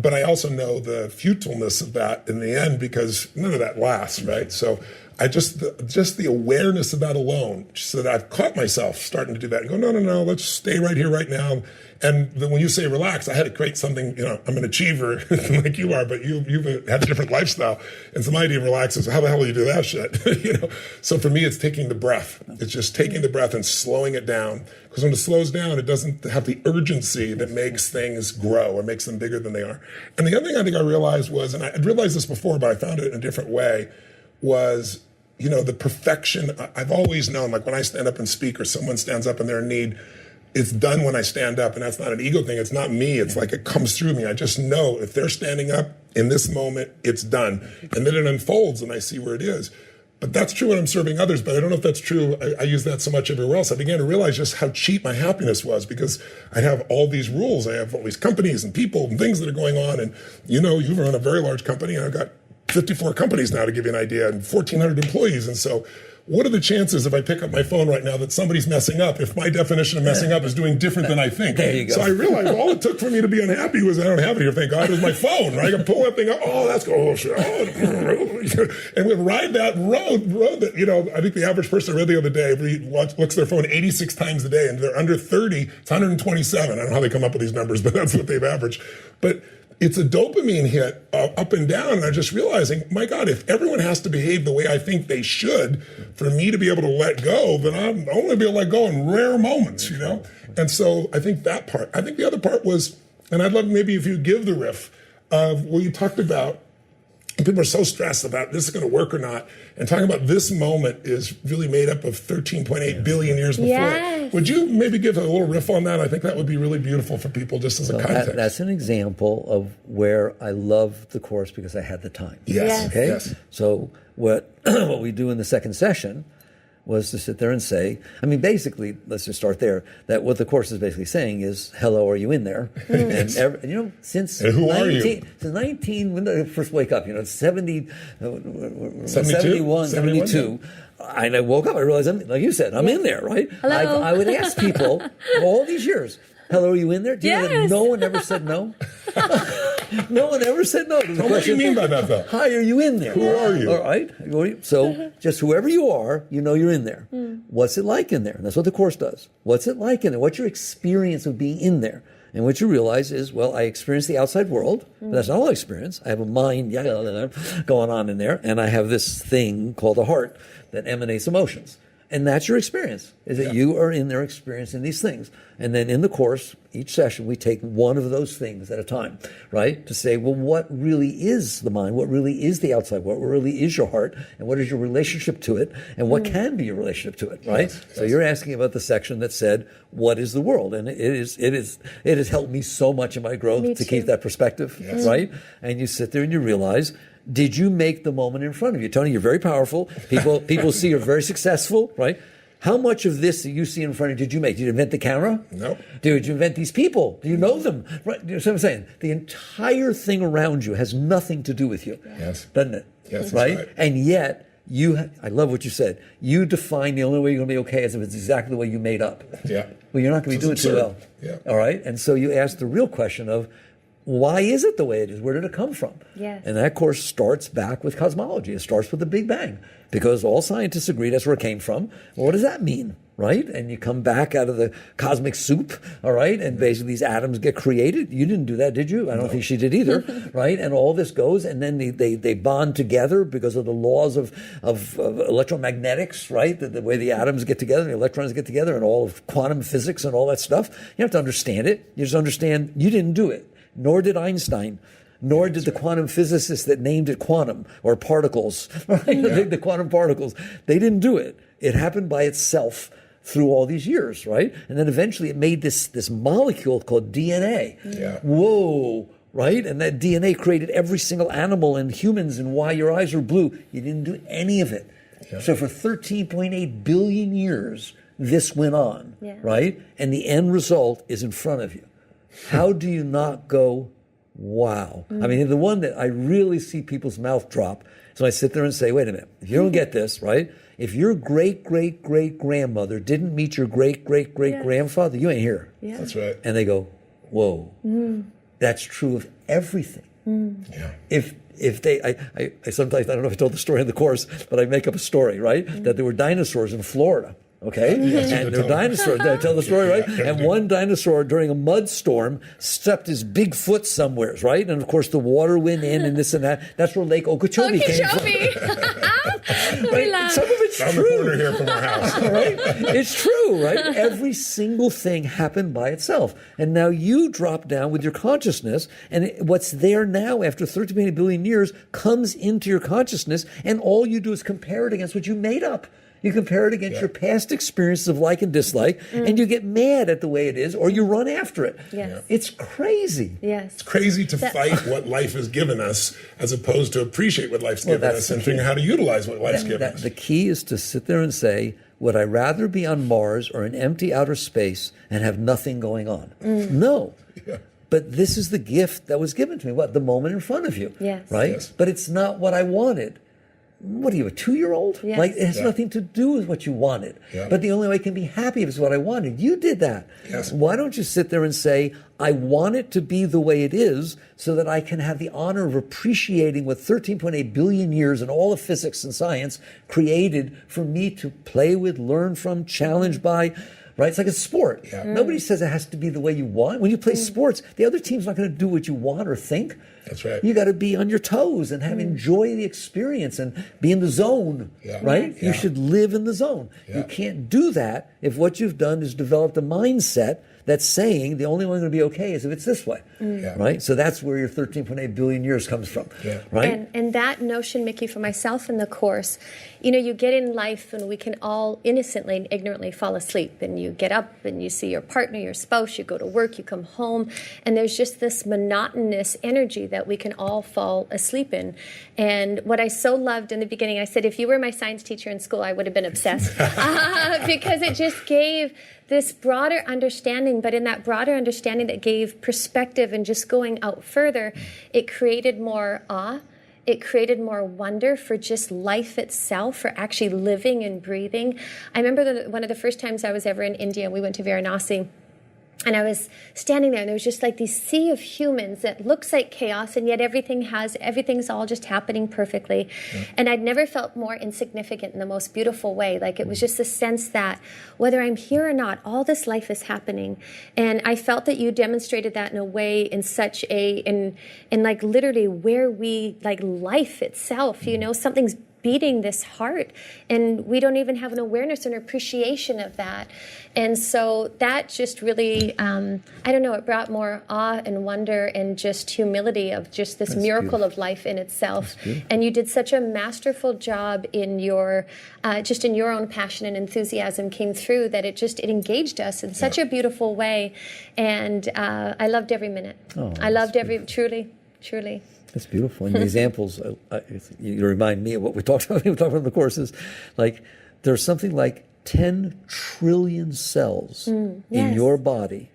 But I also know the futileness of that in the end, because none of that lasts, right? So I just the awareness of that alone, so that I've caught myself starting to do that and go, no, let's stay right here, right now. And then when you say relax, I had to create something, I'm an achiever like you are, but you've had a different lifestyle. And so my idea of relax is, how the hell do you do that shit? So for me, it's taking the breath. It's just taking the breath and slowing it down. Because when it slows down, it doesn't have the urgency that makes things grow or makes them bigger than they are. And the other thing I think I realized was, and I'd realized this before, but I found it in a different way, was, the perfection. I've always known, like when I stand up and speak or someone stands up and they're in need, it's done when I stand up, and that's not an ego thing. It's not me. It's like it comes through me. I just know if they're standing up in this moment, it's done. And then it unfolds and I see where it is. But that's true when I'm serving others, but I don't know if that's true. I use that so much everywhere else. I began to realize just how cheap my happiness was, because I have all these rules. I have all these companies and people and things that are going on. And you've run a very large company, and I've got 54 companies now, to give you an idea, and 1,400 employees. And so what are the chances if I pick up my phone right now that somebody's messing up, if my definition of messing up is doing different than I think? There you go. So I realized all it took for me to be unhappy was I don't have it here, thank God, it was my phone, right? I can pull that thing up, that's good, oh shit, and we ride that road that, I think the average person I read the other day looks at their phone 86 times a day, and they're under 30, it's 127. I don't know how they come up with these numbers, but that's what they've averaged. But it's a dopamine hit up and down. And I'm just realizing, my God, if everyone has to behave the way I think they should for me to be able to let go, then I'm only be able to let go in rare moments, And so I think that part. I think the other part was, and I'd love maybe if you give the riff of what you talked about. People are so stressed about this is going to work or not. And talking about this moment is really made up of 13.8 billion years before. Yes. Would you maybe give a little riff on that? I think that would be really beautiful for people, just as a context. That's an example of where I love the course because I had the time. Yes. Okay? Yes. So what we do in the second session was to sit there and say, basically, let's just start there, that what the course is basically saying is, hello, are you in there? Since and who are you? Since 19, when did I first wake up? 71, 71, 72. And I woke up, I realized, like you said, I'm in there, right? Hello. I would ask people all these years, hello, are you in there? Do you know that Yes. no one ever said no? No one ever said no to the What do you question. mean by that, though? Hi, are you in there? Who are you? All right. So just whoever you are, you're in there. What's it like in there? And that's what the course does. What's it like in there? What's your experience of being in there? And what you realize is, well, I experience the outside world, but that's not all I experience. I have a mind going on in there, and I have this thing called a heart that emanates emotions. And that's your experience, is that you are in there experiencing these things. And then in the course, each session, we take one of those things at a time, right? To say, well, what really is the mind? What really is the outside? What really is your heart? And what is your relationship to it? And what can be your relationship to it, right? Yes. So you're asking about the section that said, what is the world? And it has helped me so much in my growth Me to too. keep that perspective, right? And you sit there and you realize, did you make the moment in front of you? Tony, you're very powerful. People see you're very successful, right? How much of this that you see in front of you did you make? Did you invent the camera? No. Did you invent these people? Do you know them? Right? You know what I'm saying? The entire thing around you has nothing to do with you. Yes. Doesn't it? Yes, that's right? right. And yet, I love what you said. You define the only way you're going to be okay is if it's exactly the way you made up. Yeah. Well, you're not going to be doing It's too absurd. well. Yeah. All right? And so you ask the real question of, why is it the way it is? Where did it come from? Yes. And that course starts back with cosmology. It starts with the Big Bang, because all scientists agree that's where it came from. Well, what does that mean? right? And you come back out of the cosmic soup, all right? And basically these atoms get created. You didn't do that, did you? I don't think she did either, right? And all this goes, and then they bond together because of the laws of electromagnetics, right? The way the atoms get together, the electrons get together, and all of quantum physics and all that stuff. You have to understand it. You just understand you didn't do it, nor did Einstein. Nor did the quantum physicists that named it quantum or particles, right? The quantum particles. They didn't do it. It happened by itself through all these years, right? And then eventually it made this molecule called DNA. Yeah. Whoa, right? And that DNA created every single animal and humans and why your eyes are blue. You didn't do any of it. Yeah. So for 13.8 billion years, this went on, right? And the end result is in front of you. How do you not go, wow? I mean, the one that I really see people's mouth drop is when I sit there and say, wait a minute, if you don't get this, right? If your great-great-great-grandmother didn't meet your great-great-great-grandfather, you ain't here. Yeah. That's right. And they go, whoa, that's true of everything. Yeah. If they, I sometimes, I don't know if I told the story in the course, but I make up a story, right? That there were dinosaurs in Florida. Okay? And there were dinosaurs. Did I tell the story, right? And one dinosaur during a mud storm stepped his big foot somewheres, right? And of course the water went in and this and that. That's where Lake Okeechobee came from. Right? Some of it's Down true. the corner here from our house. Right? It's true, right? Every single thing happened by itself. And now you drop down with your consciousness, and what's there now after 13 billion years comes into your consciousness, and all you do is compare it against what you made up. You compare it against your past experiences of like and dislike, and you get mad at the way it is, or you run after it. Yes. It's crazy. Yes. It's crazy to fight what life has given us as opposed to appreciate what life's given us and figure out how to use what life's given us. The key is to sit there and say, would I rather be on Mars or in empty outer space and have nothing going on? No. Yeah. But this is the gift that was given to me. What? The moment in front of you. Yes. Right? Yes. But it's not what I wanted. What are you, a 2-year-old? Yes. Like, it has nothing to do with what you wanted. Yeah. But the only way I can be happy is what I wanted. You did that. Yes. Why don't you sit there and say, I want it to be the way it is so that I can have the honor of appreciating what 13.8 billion years and all of physics and science created for me to play with, learn from, challenge by. Right? It's like a sport. Yeah. Nobody says it has to be the way you want. When you play sports, the other team's not going to do what you want or think. That's right. You got to be on your toes and enjoy the experience and be in the zone, right? Yeah. You should live in the zone. Yeah. You can't do that if what you've done is developed a mindset that's saying the only way I'm going to be okay is if it's this way, right? So that's where your 13.8 billion years comes from, right? And that notion, Mickey, for myself in the course, you know, you get in life and we can all innocently and ignorantly fall asleep, and you get up and you see your partner, your spouse, you go to work, you come home, and there's just this monotonous energy that we can all fall asleep in. And what I so loved in the beginning, I said, if you were my science teacher in school, I would have been obsessed because it just gave this broader understanding, but in that broader understanding that gave perspective and just going out further, it created more awe. It created more wonder for just life itself, for actually living and breathing. I remember one of the first times I was ever in India, we went to Varanasi. And I was standing there, and there was just like this sea of humans that looks like chaos, and yet everything's all just happening perfectly. And I'd never felt more insignificant in the most beautiful way. Like, it was just a sense that whether I'm here or not, all this life is happening. And I felt that you demonstrated that in a way, in such in like literally where we, like life itself, you know, something's beating this heart, and we don't even have an awareness and appreciation of that. And so that just really, I don't know, it brought more awe and wonder and just humility of just this miracle of life in itself. And you did such a masterful job in your, just in your own passion and enthusiasm came through that it engaged us in such a beautiful way. And I loved every minute. I loved truly. That's beautiful. And the examples, you remind me of what we talked about in the courses. Like, there's something like 10 trillion cells in your body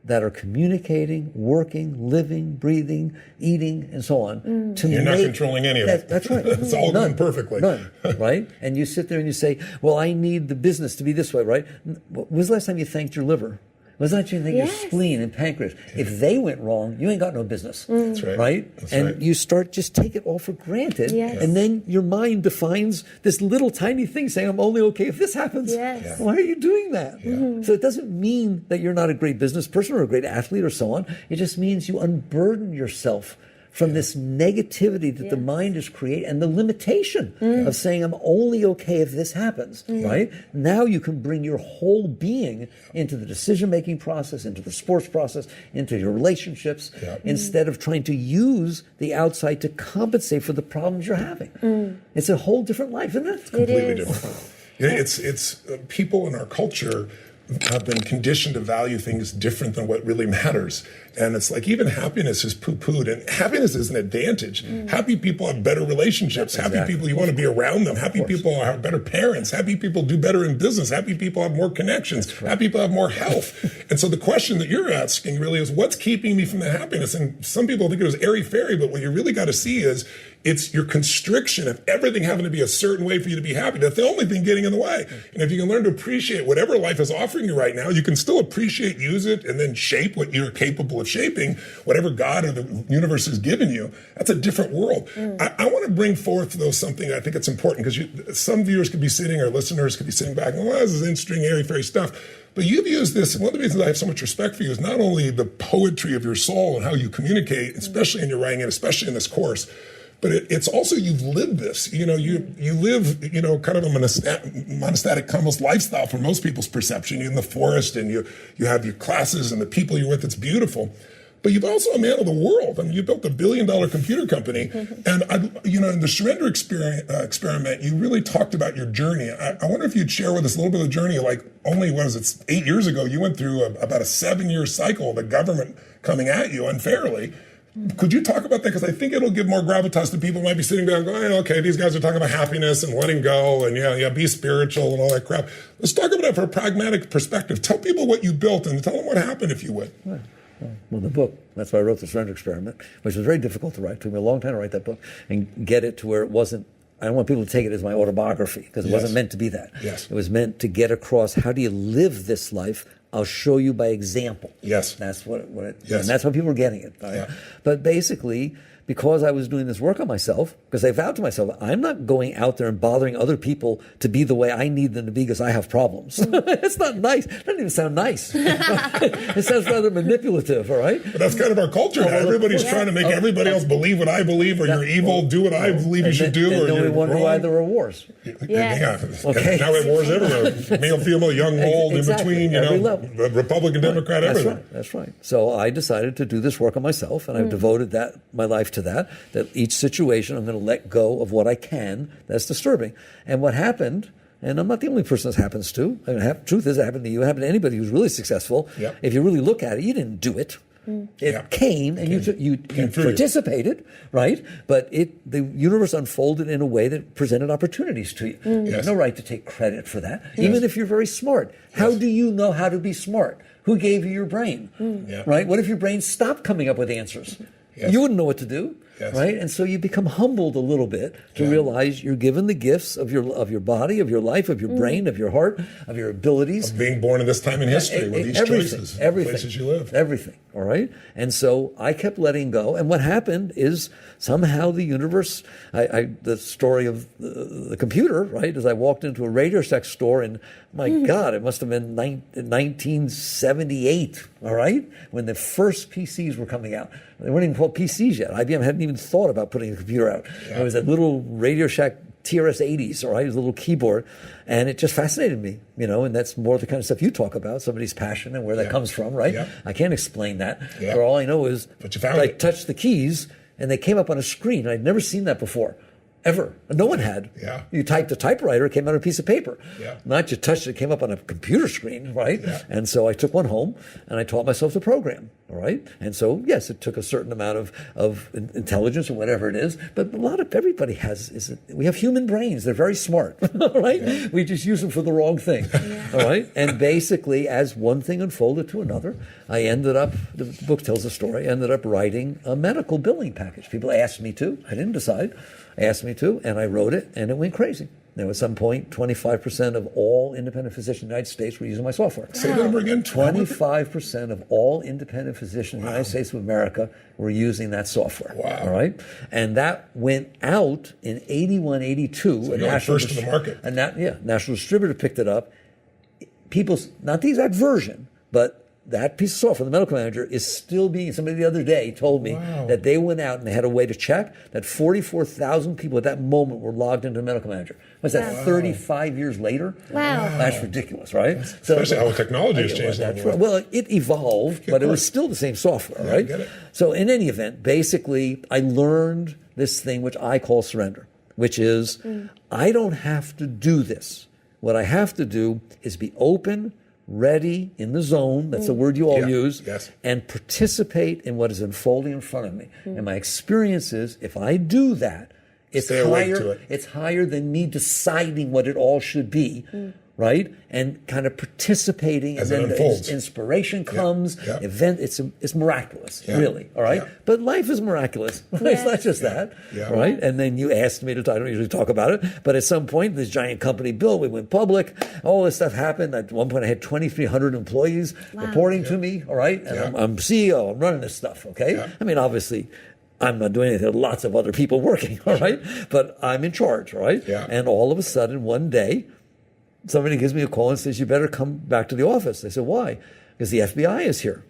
that are communicating, working, living, breathing, eating, and so on. You're not controlling any of it. That's right. It's all done perfectly. None, right? And you sit there and you say, well, I need the business to be this way, right? When was the last time you thanked your liver? Was that you think Yes. your spleen and pancreas? If they went wrong, you ain't got no business. That's right. Right? That's and right. you start just take it all for granted. Yes. And then your mind defines this little tiny thing saying, I'm only okay if this happens. Yes. Yeah. Why are you doing that? So it doesn't mean that you're not a great business person or a great athlete or so on. It just means you unburden yourself from this negativity that the mind is creating and the limitation of saying, I'm only okay if this happens, right? Now you can bring your whole being into the decision-making process, into the sports process, into your relationships, instead of trying to use the outside to compensate for the problems you're having. It's a whole different life, isn't it? Completely different. It's people in our culture have been conditioned to value things different than what really matters. And it's like even happiness is poo-pooed, and happiness is an advantage. Happy people have better relationships. Happy people, you want to be around them. Happy people have better parents. Happy people do better in business. Happy people have more connections. Happy people have more health. And so the question that you're asking really is, what's keeping me from the happiness? And some people think it was airy-fairy, but what you really got to see is it's your constriction of everything having to be a certain way for you to be happy. That's the only thing getting in the way. And if you can learn to appreciate whatever life is offering you right now, you can still appreciate, use it, and then shape what you're capable of shaping, whatever God or the universe has given you. That's a different world. I want to bring forth, though, something I think it's important, because some viewers could be sitting, or listeners could be sitting back and, well, this is interesting, airy-fairy stuff. But you've used this, and one of the reasons I have so much respect for you is not only the poetry of your soul and how you communicate, especially in your writing and especially in this course, but it's also, you've lived this. You live, kind of a monastic almost lifestyle from most people's perception. You're in the forest, and you have your classes and the people you're with. It's beautiful. But you've also a man of the world. I mean, you built $1 billion computer company. And, in the surrender experiment, you really talked about your journey. I wonder if you'd share with us a little bit of the journey, like only, 8 years ago, you went through about a 7-year cycle of the government coming at you unfairly. Could you talk about that? Because I think it'll give more gravitas to people who might be sitting down going, okay, these guys are talking about happiness and letting go and be spiritual and all that crap. Let's talk about it from a pragmatic perspective. Tell people what you built and tell them what happened, if you would. Well, the book, that's why I wrote The Surrender Experiment, which was very difficult to write. It took me a long time to write that book and get it to where it wasn't, I don't want people to take it as my autobiography, because it wasn't meant to be that. Yes. It was meant to get across, how do you live this life? I'll show you by example. Yes. That's what it yes. And that's how people were getting it. Right? Yeah. But basically, because I was doing this work on myself, because I vowed to myself, I'm not going out there and bothering other people to be the way I need them to be because I have problems. It's not nice. It doesn't even sound nice. It sounds rather manipulative, all right? But that's kind of our culture now. Everybody's trying to make everybody else believe what I believe, or you're evil, do what I believe you should do, and or then you're we wonder wrong. why there are wars. Yeah. Okay. Now we have wars everywhere. Male, female, young, old, Exactly. in between, Every level. Republican, Democrat, everything. That's right. So I decided to do this work on myself, and I've devoted my life to that each situation I'm going to let go of what I can that's disturbing. And what happened, and I'm not the only person this happens to, truth is, it happened to you, it happened to anybody who's really successful. Yep. If you really look at it, you didn't do it. It came, and you participated, right? But the universe unfolded in a way that presented opportunities to you. You have no right to take credit for that, even if you're very smart. How do you know how to be smart? Who gave you your brain, right? What if your brain stopped coming up with answers? You wouldn't know what to do. Right, and so you become humbled a little bit to realize you're given the gifts of your body, of your life, of your brain, of your heart, of your abilities. Of being born in this time in history with these choices, the places you live. Everything, all right? And so I kept letting go, and what happened is somehow the universe, the story of the computer, right, as I walked into a Radio Shack store in, my God, it must have been 1978, all right, when the first PCs were coming out. They weren't even called PCs yet. IBM hadn't even thought about putting a computer out. It was that little Radio Shack TRS-80s, all right? It was a little keyboard. And it just fascinated me, and that's more the kind of stuff you talk about, somebody's passion and where that comes from, right? I can't explain that. But all I know is I touched the keys and they came up on a screen. I'd never seen that before. Ever. No one had. You typed a typewriter, it came out on a piece of paper. Not just touched it, came up on a computer screen, right? And so I took one home and I taught myself to program, all right? And so, yes, it took a certain amount of intelligence or whatever it is, but everybody we have human brains. They're very smart, all right? We just use them for the wrong thing, all right? And basically, as one thing unfolded to another, I ended up, the book tells the story, ended up writing a medical billing package. People asked me to. I didn't decide. Asked me to, and I wrote it, and it went crazy. Now, at some point, 25% of all independent physicians in the United States were using my software. Say that number again. 25% of all independent physicians in the United States of America were using that software. Wow. All right? And that went out in 81, 82. So you're first in the market. And national distributor picked it up. People's, not the exact version, but that piece of software, the medical manager, is still being, somebody the other day told me that they went out and they had a way to check that 44,000 people at that moment were logged into a medical manager. Was that 35 years later? Wow. That's ridiculous, right? Especially how technology has changed. That's right. Well, it evolved, but it was still the same software, right? I get it. So in any event, basically, I learned this thing which I call surrender, which is I don't have to do this. What I have to do is be open, ready, in the zone, that's the word you all use, and participate in what is unfolding in front of me. And my experience is, if I do that, it's higher than me deciding what it all should be, right? And kind of participating, as and it then unfolds. Inspiration comes, it's miraculous, really, all right? But life is miraculous, right? It's not just that, right? And then you asked me to talk, I don't usually talk about it, but at some point, this giant company built, we went public, all this stuff happened. At one point, I had 2,300 employees reporting to me, all right? And I'm CEO, I'm running this stuff, okay? I mean, obviously, I'm not doing anything. There are lots of other people working, all right? But I'm in charge, right? And all of a sudden, one day, somebody gives me a call and says, you better come back to the office. I said, why? Because the FBI is here.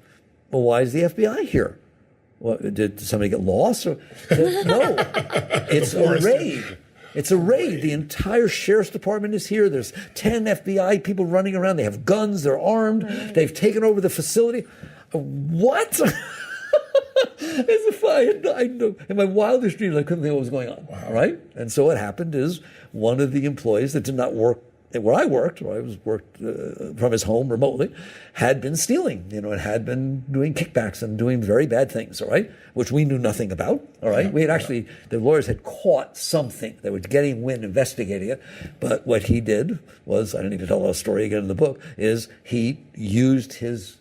Well, why is the FBI here? Well, did somebody get lost? Or, no, it's a raid. It's a raid. The entire sheriff's department is here. There's 10 FBI people running around. They have guns. They're armed. They've taken over the facility. What? As if I know. In my wildest dreams, I couldn't think what was going on. Right? And so what happened is one of the employees that did not work where I worked, worked from his home remotely, had been stealing, and had been doing kickbacks and doing very bad things, all right, which we knew nothing about, all right. We had actually, the lawyers had caught something. They were getting wind, investigating it. But what he did was, I don't need to tell the story again in the book, is he used his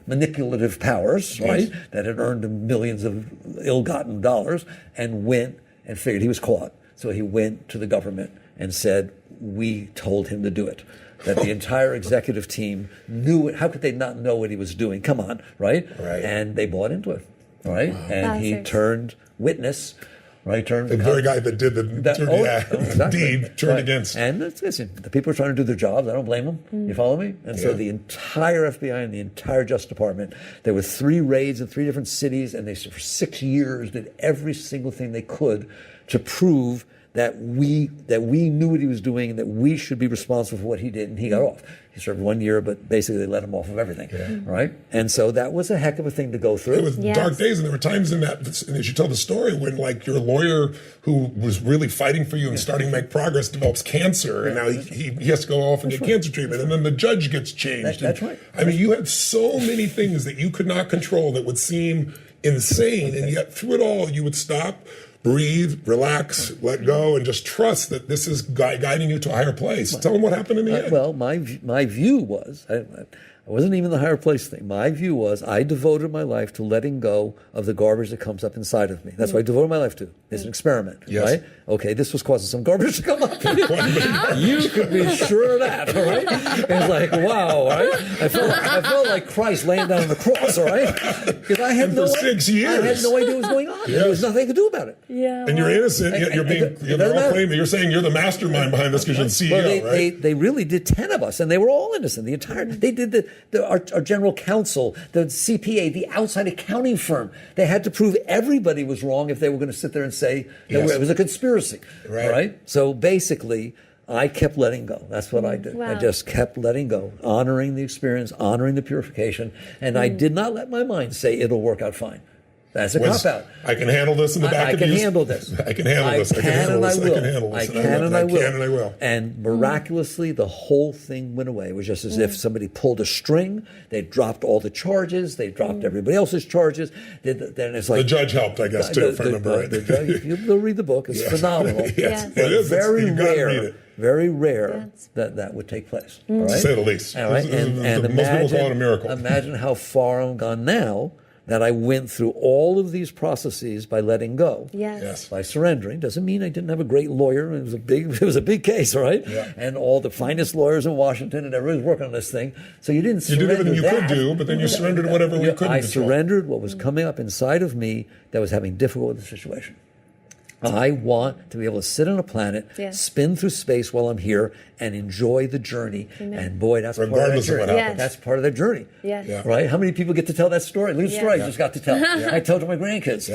manipulative powers, right, that had earned him millions of ill-gotten dollars, and went and figured he was caught. So he went to the government and said, we told him to do it. That the entire executive team knew it. How could they not know what he was doing? Come on, right? And they bought into it, right? And he turned witness, right? Turned the very guy that did the deed turned against. And listen, the people are trying to do their jobs. I don't blame them. You follow me? And so the entire FBI and the entire Justice Department, there were 3 raids in 3 different cities, and they for 6 years did every single thing they could to prove that we knew what he was doing and that we should be responsible for what he did, and he got off. He served 1 year, but basically they let him off of everything, right? And so that was a heck of a thing to go through. It was dark days, and there were times in that, and as you tell the story, when like your lawyer who was really fighting for you and starting to make progress develops cancer, and now he has to go off and get cancer treatment, and then the judge gets changed. That's right. I mean, you had so many things that you could not control that would seem insane, and yet through it all, you would stop, breathe, relax, let go, and just trust that this is guiding you to a higher place. Tell them what happened in the end. Well, my view was, I wasn't even the higher place thing. My view was I devoted my life to letting go of the garbage that comes up inside of me. That's what I devoted my life to. It's an experiment, right? Okay, this was causing some garbage to come up. You could be sure of that, all right? It's like, wow, all right? I felt like Christ laying down on the cross, all right? Because I had for 6 years. I had no idea what was going on. There was nothing I could do about it. And you're innocent. They're all claiming you're saying you're the mastermind behind this because you're the CEO, right? They really did 10 of us, and they were all innocent. They did our general counsel, the CPA, the outside accounting firm. They had to prove everybody was wrong if they were going to sit there and say that it was a conspiracy. Right? So basically, I kept letting go. That's what I did. Wow. I just kept letting go, honoring the experience, honoring the purification, and I did not let my mind say it'll work out fine. That's a cop-out. I can handle this in the back of you. I can handle this. I can handle this. I can and I will. I can and I will. And And miraculously, the whole thing went away. It was just as if somebody pulled a string. They dropped all the charges. They dropped everybody else's charges. Then it's like the judge helped, I guess, too, if I remember right. You'll read the book. It's phenomenal. Yes. It is. Very rare. Very rare that would take place. All right? To say the least. All right? And most people call it a miracle. Imagine how far I'm gone now, that I went through all of these processes by letting go. Yes. By surrendering. Doesn't mean I didn't have a great lawyer. It was a big case, right? Yeah. And all the finest lawyers in Washington, and everybody was working on this thing. So you didn't surrender. You did everything you that. could do, but then you surrendered whatever you couldn't I control. surrendered what was coming up inside of me that was having difficulty with the situation. I want to be able to sit on a planet, spin through space while I'm here, and enjoy the journey. Amen. And boy, that's Regardless part of of that what journey. happens. That's part of the journey. Yes. Yeah. Right? How many people get to tell that story? Leave the story I just got to tell. I tell it to my grandkids.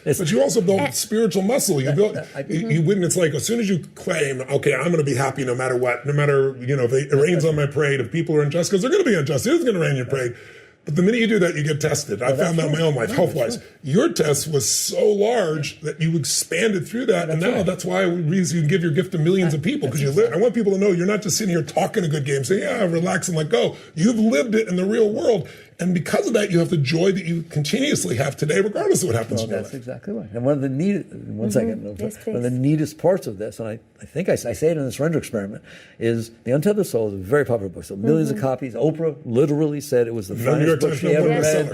But you also build spiritual muscle. You build. You wouldn't. It's like as soon as you claim, okay, I'm going to be happy no matter what, no matter if it rains on my parade, if people are unjust, because they're going to be unjust. It is going to rain on your parade. But the minute you do that, you get tested. I found that in my own life, health-wise. Your test was so large that you expanded through that, and now that's why you can give your gift to millions of people. Because I want people to know you're not just sitting here talking a good game, saying, yeah, relax and let go. You've lived it in the real world. And because of that, you have the joy that you continuously have today, regardless of what happens in your life. That's exactly right. And one of the one of the neatest parts of this, and I think I say it in the Surrender Experiment, is The Untethered Soul is a very popular book. So millions of copies. Oprah literally said it was the finest book she ever read.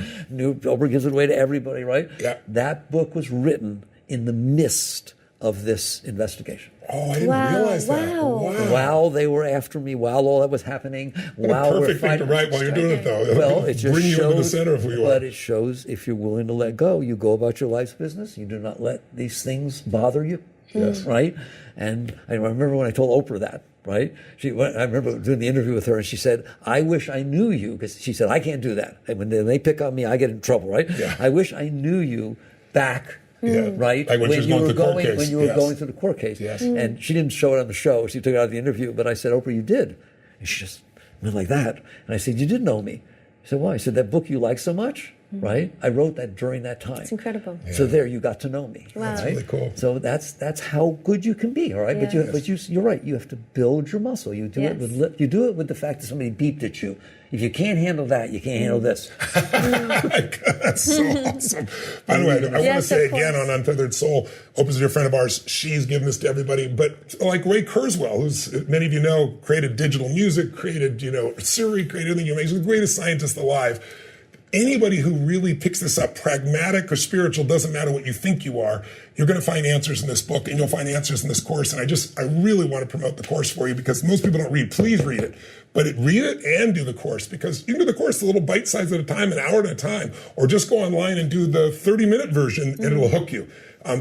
Oprah gives it away to everybody, right? Yeah. That book was written in the midst of this investigation. Oh, I didn't realize that. Wow. While they were after me, while all that was happening, while we're perfect thing to write while you're doing it, though. Well, it just bring you shows, into the center of who you are. But it shows if you're willing to let go, you go about your life's business. You do not let these things bother you. Yes. Right? And I remember when I told Oprah that, right? I remember doing the interview with her, and she said, I wish I knew you, because she said, I can't do that. And when they pick on me, I get in trouble, right? Yeah. I wish I knew you back. Right? Like when you were going through the court case. Yes. And she didn't show it on the show. She took it out of the interview. But I said, Oprah, you did. And she just went like that. And I said, you did know me. She said, why? I said, that book you like so much, right? I wrote that during that time. It's incredible. Yeah. So there, you got to know me. Wow. That's right? really cool. So that's how good you can be, all right? Yeah. But you're right. You have to build your muscle. You do it with the fact that somebody beeped at you. If you can't handle that, you can't handle this. That's so awesome. By the way, I want to say again on Untethered Soul, Oprah's a dear friend of ours. She's given this to everybody. But like Ray Kurzweil, who's many of you know, created digital music, created Siri, created everything. He's the greatest scientist alive. Anybody who really picks this up, pragmatic or spiritual, doesn't matter what you think you are, you're going to find answers in this book, and you'll find answers in this course. And I really want to promote the course for you, because most people don't read. Please read it. But read it and do the course, because you can do the course a little bite size at a time, an hour at a time, or just go online and do the 30-minute version, and it'll hook you.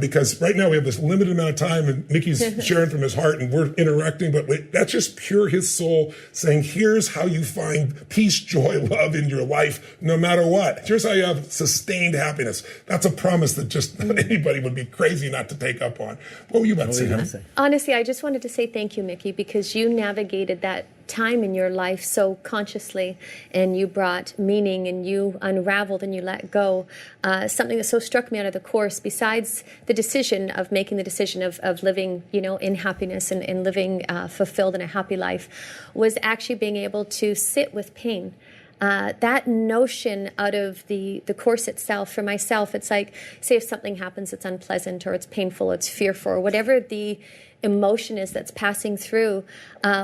Because right now we have this limited amount of time, and Mickey's sharing from his heart, and we're interacting, but that's just pure his soul saying, here's how you find peace, joy, love in your life, no matter what. Here's how you have sustained happiness. That's a promise that just anybody would be crazy not to take up on. What were you about to say? Honestly, I just wanted to say thank you, Mickey, because you navigated that time in your life so consciously, and you brought meaning, and you unraveled and you let go. Something that so struck me out of the course, besides the decision of making the decision of living, in happiness and living fulfilled in a happy life, was actually being able to sit with pain. That notion out of the course itself, for myself, it's like, say if something happens that's unpleasant or it's painful, it's fearful, or whatever the emotion is that's passing through,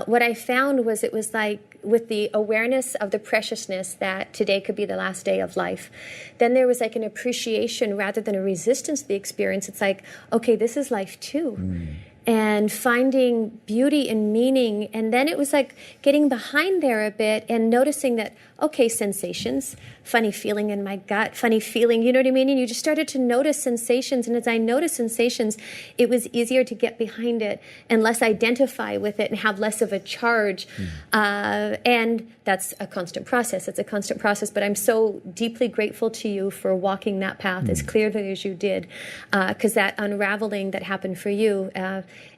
what I found was it was like, with the awareness of the preciousness that today could be the last day of life, then there was like an appreciation rather than a resistance to the experience. It's like, okay, this is life too. And finding beauty and meaning. And then it was like getting behind there a bit and noticing that, okay, sensations, funny feeling in my gut, funny feeling, you know what I mean? And you just started to notice sensations. And as I noticed sensations, it was easier to get behind it and less identify with it and have less of a charge. And that's a constant process. It's a constant process. But I'm so deeply grateful to you for walking that path as clearly as you did, because that unraveling that happened for you,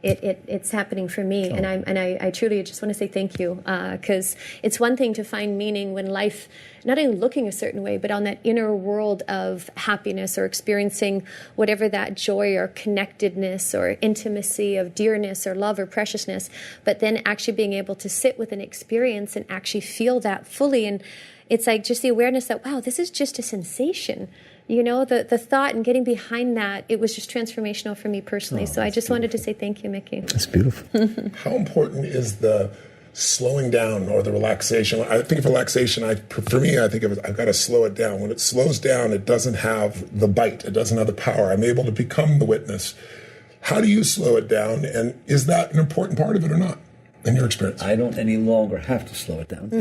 it's happening for me. And I truly just want to say thank you, because it's one thing to find meaning when life, not only looking a certain way, but on that inner world of happiness or experiencing whatever that joy or connectedness or intimacy of dearness or love or preciousness, but then actually being able to sit with an experience and actually feel that fully. And it's like just the awareness that, wow, this is just a sensation. The thought and getting behind that, it was just transformational for me personally. So I just wanted to say thank you, Mickey. That's beautiful. How important is the slowing down or the relaxation. I think of relaxation, for me, I think of it, I've got to slow it down. When it slows down, it doesn't have the bite. It doesn't have the power. I'm able to become the witness. How do you slow it down? And is that an important part of it or not, in your experience? I don't any longer have to slow it down.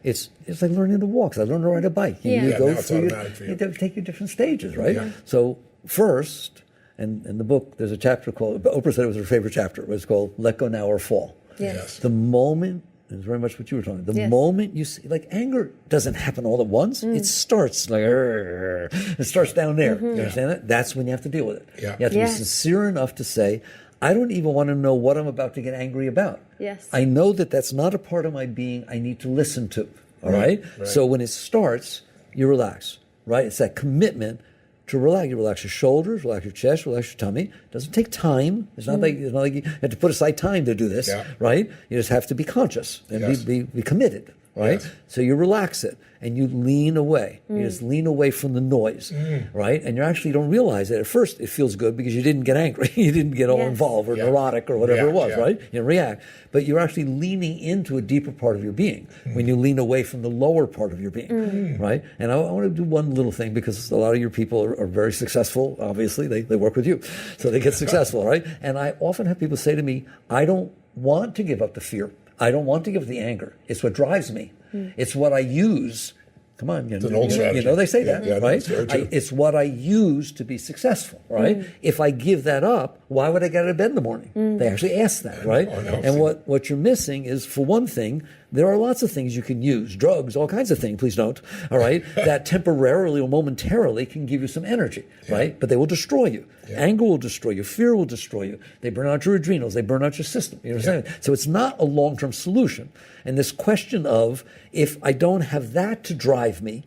It's like learning to walk. I learned to ride a bike. You go through you take your different stages, right? Yeah. So first, and in the book, there's a chapter called, Oprah said it was her favorite chapter. It was called Let Go Now or Fall. Yes. The moment, it's very much what you were talking about, the moment you see, like anger doesn't happen all at once. It starts like, it starts down there. You understand that? That's when you have to deal with it. Yeah. You have to be sincere enough to say, I don't even want to know what I'm about to get angry about. Yes. I know that that's not a part of my being I need to listen to. All right? So when it starts, you relax, right? It's that commitment to relax. You relax your shoulders, relax your chest, relax your tummy. It doesn't take time. It's not like you have to put aside time to do this, right? You just have to be conscious and be committed, right? So you relax it and you lean away. You just lean away from the noise, right? And you actually don't realize it. At first, it feels good because you didn't get angry. You didn't get all involved or neurotic or whatever it was, right? You react. But you're actually leaning into a deeper part of your being when you lean away from the lower part of your being, right? And I want to do one little thing because a lot of your people are very successful. Obviously, they work with you. So they get successful, right? And I often have people say to me, I don't want to give up the fear. I don't want to give up the anger. It's what drives me. It's what I use. Come on, you know they say that, right? It's what I use to be successful, right? If I give that up, why would I get out of bed in the morning? They actually ask that, right? And what you're missing is, for one thing, there are lots of things you can use, drugs, all kinds of things, please don't, all right, that temporarily or momentarily can give you some energy, right? But they will destroy you. Anger will destroy you. Fear will destroy you. They burn out your adrenals. They burn out your system. You understand? So it's not a long-term solution. And this question of, if I don't have that to drive me,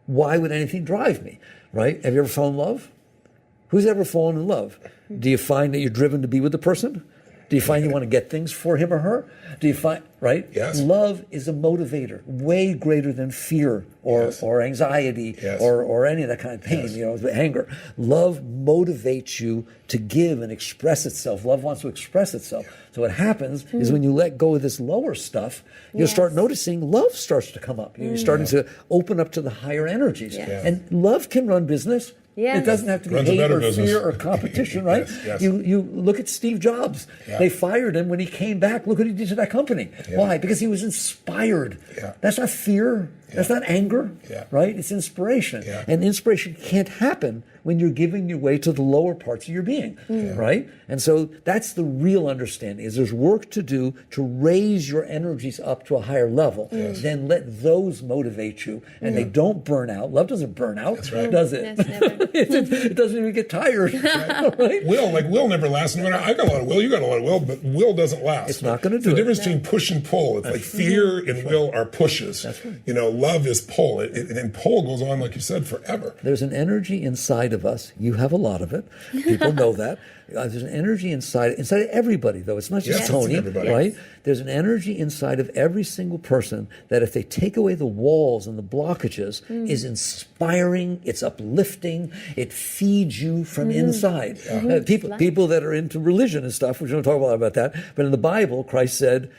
why would anything drive me, right? Have you ever fallen in love? Who's ever fallen in love? Do you find that you're driven to be with the person? Do you find you want to get things for him or her? Do you find, right? Yes. Love is a motivator, way greater than fear or anxiety or any of that kind of pain, anger. Love motivates you to give and express itself. Love wants to express itself. So what happens is when you let go of this lower stuff, you'll start noticing love starts to come up. You're starting to open up to the higher energies. And love can run business. It doesn't have to be hate or fear or competition, right? You look at Steve Jobs. They fired him when he came back. Look what he did to that company. Why? Because he was inspired. That's not fear. That's not anger, right? It's inspiration. And inspiration can't happen when you're giving your way to the lower parts of your being, right? And so that's the real understanding, is there's work to do to raise your energies up to a higher level. Then let those motivate you, and they don't burn out. Love doesn't burn out, does it? It doesn't even get tired. Right? Will never lasts. No matter, I got a lot of will, you got a lot of will, but will doesn't last. It's not going to do it. The difference between push and pull. It's like fear and will are pushes. That's right. Love is pull. And pull goes on, like you said, forever. There's an energy inside of us. You have a lot of it. People know that. There's an energy inside of everybody, though. It's not just Tony, right? There's an energy inside of every single person that, if they take away the walls and the blockages, is inspiring, it's uplifting, it feeds you from inside. People that are into religion and stuff, we don't talk a lot about that, but in the Bible, Christ said,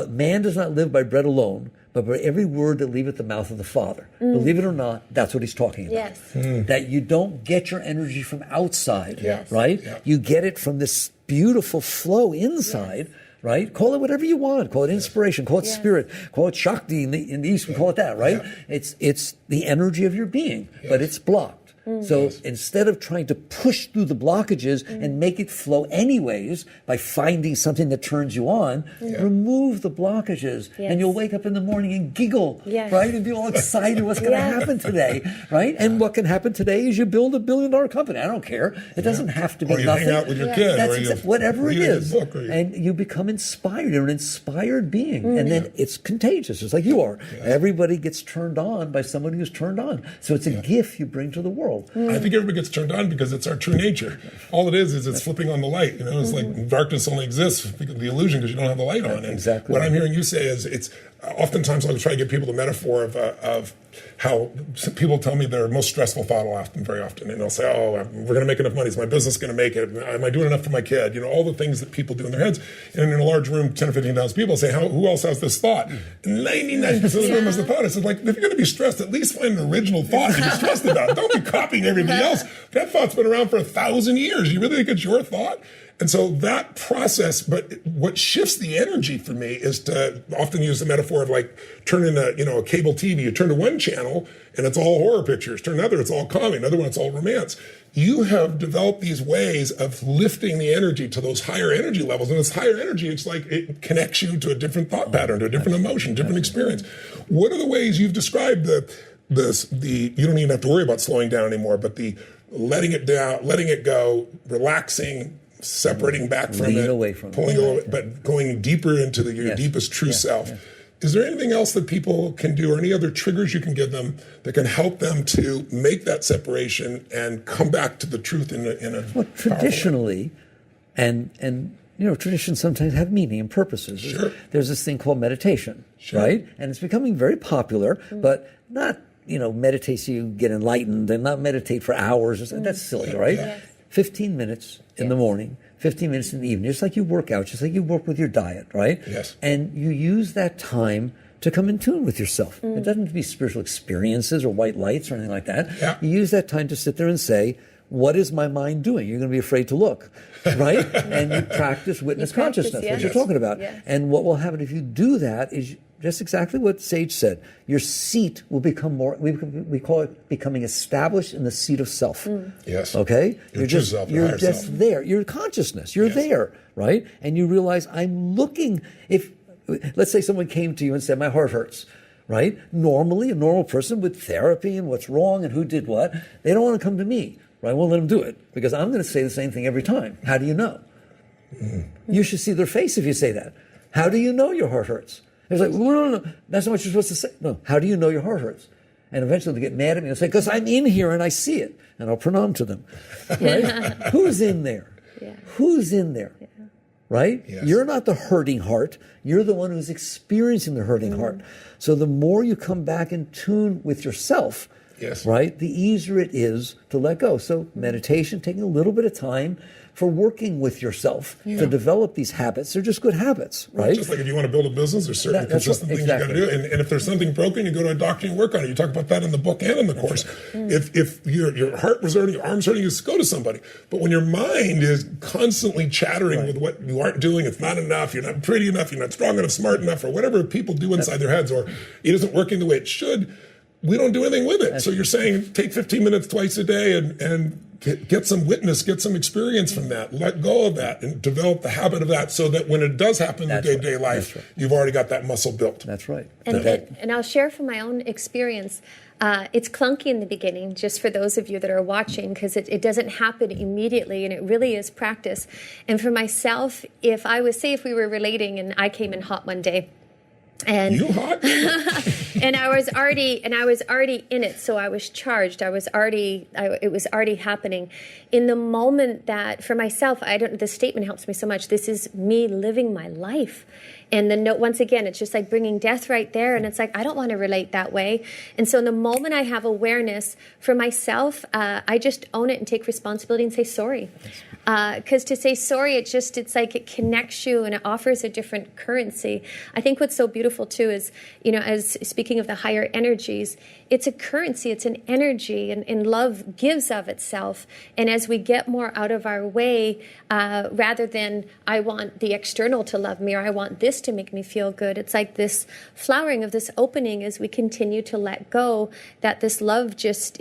man does not live by bread alone, but by every word that leaveth the mouth of the Father. Believe it or not, that's what he's talking about. That you don't get your energy from outside, right? You get it from this beautiful flow inside, right? Call it whatever you want. Call it inspiration. Call it spirit. Call it Shakti in the East. We call it that, right? It's the energy of your being, but it's blocked. So instead of trying to push through the blockages and make it flow anyways by finding something that turns you on, remove the blockages, and you'll wake up in the morning and giggle, right? And be all excited what's going to happen today, right? And what can happen today is you build $1 billion company. I don't care. It doesn't have to be or you nothing. Hang out with your kid, That's whatever it is. And you become inspired. You're an inspired being. And then it's contagious, just like you are. Everybody gets turned on by somebody who's turned on. So it's a gift you bring to the world. I think everybody gets turned on because it's our true nature. All it is it's flipping on the light. It's like darkness only exists because of the illusion, because you don't have the light on. And what I'm hearing you say is, it's oftentimes I'll try to get people the metaphor of how some people tell me their most stressful thought very often, and they'll say, "Oh, we're going to make enough money. Is my business going to make it? Am I doing enough for my kid?" All the things that people do in their heads. And in a large room, 10 or 15,000 people, say, "Who else has this thought?" And 99% of the room has the thought. I said, if you're going to be stressed, at least find an original thought to be stressed about. Don't be copying everybody else. That thought's been around for 1,000 years. You really think it's your thought? And so that process, but what shifts the energy for me is to often use the metaphor of turning a cable TV. You turn to one channel and it's all horror pictures. Turn to another, it's all comedy. Another one, it's all romance. You have developed these ways of lifting the energy to those higher energy levels. And it's higher energy, it's like it connects you to a different thought pattern, to a different emotion, different experience. What are the ways you've described the you don't even have to worry about slowing down anymore, but the letting it down, letting it go, relaxing, separating back from it, away from pulling away, but going deeper into your deepest true self. Yes. Is there anything else that people can do, or any other triggers you can give them that can help them to make that separation and come back to the truth in a traditionally, and traditions sometimes have meaning and purposes. Sure. There's this thing called meditation, right? And it's becoming very popular, but not meditate so you get enlightened, and not meditate for hours. That's silly, right? Yeah. 15 minutes in the morning, 15 minutes in the evening, just like you work out, just like you work with your diet, right? Yes. And you use that time to come in tune with yourself. It doesn't have to be spiritual experiences or white lights or anything like that. Yeah. You use that time to sit there and say, what is my mind doing? You're going to be afraid to look, right? And you practice witness consciousness, what you're talking about. Yes. And what will happen if you do that is just exactly what Sage said. Your seat will become more, we call it becoming established in the seat of self. Yes. Okay? You're just there. Your consciousness. You're there, right? And you realize I'm looking, let's say someone came to you and said, my heart hurts, right? Normally, a normal person with therapy and what's wrong and who did what, they don't want to come to me, right? I won't let them do it because I'm going to say the same thing every time. How do you know? You should see their face if you say that. How do you know your heart hurts? It's like, no, that's not what you're supposed to say. No, how do you know your heart hurts? And eventually they get mad at me and say, because I'm in here and I see it. And I'll pronoun to them, right? Who's in there? Yeah. Who's in there? Yeah. Right? Yes. You're not the hurting heart. You're the one who's experiencing the hurting heart. So the more you come back in tune with yourself, right, the easier it is to let go. So meditation, taking a little bit of time for working with yourself to develop these habits. They're just good habits, right? Just like if you want to build a business, there's certain consistent things you got to do. And if there's something broken, you go to a doctor and work on it. You talk about that in the book and in the course. If your heart was hurting, your arm's hurting, you just go to somebody. But when your mind is constantly chattering with what you aren't doing, it's not enough, you're not pretty enough, you're not strong enough, smart enough, or whatever people do inside their heads, or it isn't working the way it should, we don't do anything with it. So you're saying take 15 minutes twice a day and get some witness, get some experience from that, let go of that, and develop the habit of that so that when it does happen in day-to-day life, you've already got that muscle built. That's right. And I'll share from my own experience. It's clunky in the beginning, just for those of you that are watching, because it doesn't happen immediately, and it really is practice. And for myself, if we were relating and I came in hot one day, and you hot? and I was already in it, so I was charged. It was already happening. In the moment that, for myself, the statement helps me so much. This is me living my life. And the note, once again, it's just like bringing death right there. And it's like, I don't want to relate that way. And so in the moment I have awareness for myself, I just own it and take responsibility and say sorry. Because to say sorry, it's like it connects you and it offers a different currency. I think what's so beautiful too is, as speaking of the higher energies, it's a currency, it's an energy, and love gives of itself. And as we get more out of our way, rather than I want the external to love me or I want this to make me feel good, it's like this flowering of this opening as we continue to let go, that this love just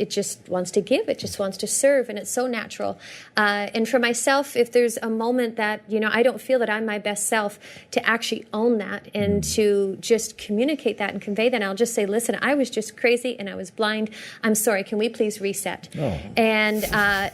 wants to give, it just wants to serve, and it's so natural. And for myself, if there's a moment that, I don't feel that I'm my best self, to actually own that and to just communicate that and convey that, I'll just say, listen, I was just crazy and I was blind. I'm sorry. Can we please reset? And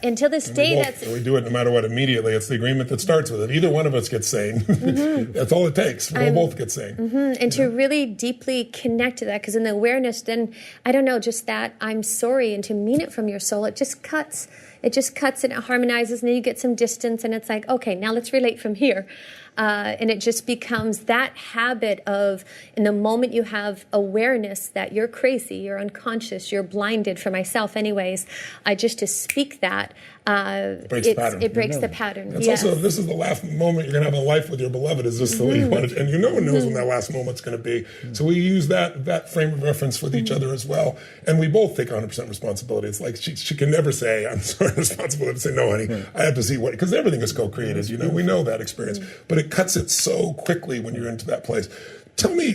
until this day, we do it no matter what immediately. It's the agreement that starts with it. Either one of us gets sane. That's all it takes. We'll both get sane. And to really deeply connect to that, because in the awareness, then, I don't know, just that I'm sorry, and to mean it from your soul, it just cuts. It just cuts and it harmonizes, and then you get some distance, and it's like, okay, now let's relate from here. And it just becomes that habit of, in the moment you have awareness that you're crazy, you're unconscious, you're blinded, for myself anyways, just to speak that, it breaks the pattern. It's also, this is the last moment you're going to have in life with your beloved, is this the way you want it? And no one knows when that last moment's going to be. So we use that frame of reference with each other as well. And we both take 100% responsibility. It's like she can never say, I'm sorry, responsible to say, no, honey, I have to see what, because everything is co-created, we know that experience. But it cuts it so quickly when you're into that place. Tell me,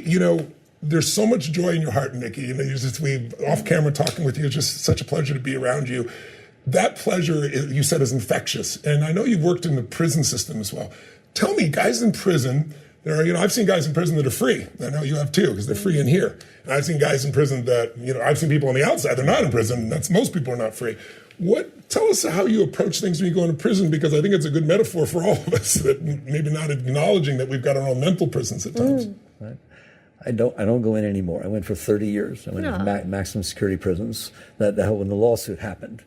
there's so much joy in your heart, Nikki. We off camera talking with you, it's just such a pleasure to be around you. That pleasure, you said, is infectious. And I know you've worked in the prison system as well. Tell me, guys in prison, I've seen guys in prison that are free. I know you have too, because they're free in here. And I've seen guys in prison that, I've seen people on the outside, they're not in prison. Most people are not free. Tell us how you approach things when you go into prison, because I think it's a good metaphor for all of us, that maybe not acknowledging that we've got our own mental prisons at times. Right. I don't go in anymore. I went for 30 years. I went into maximum security prisons. That when the lawsuit happened,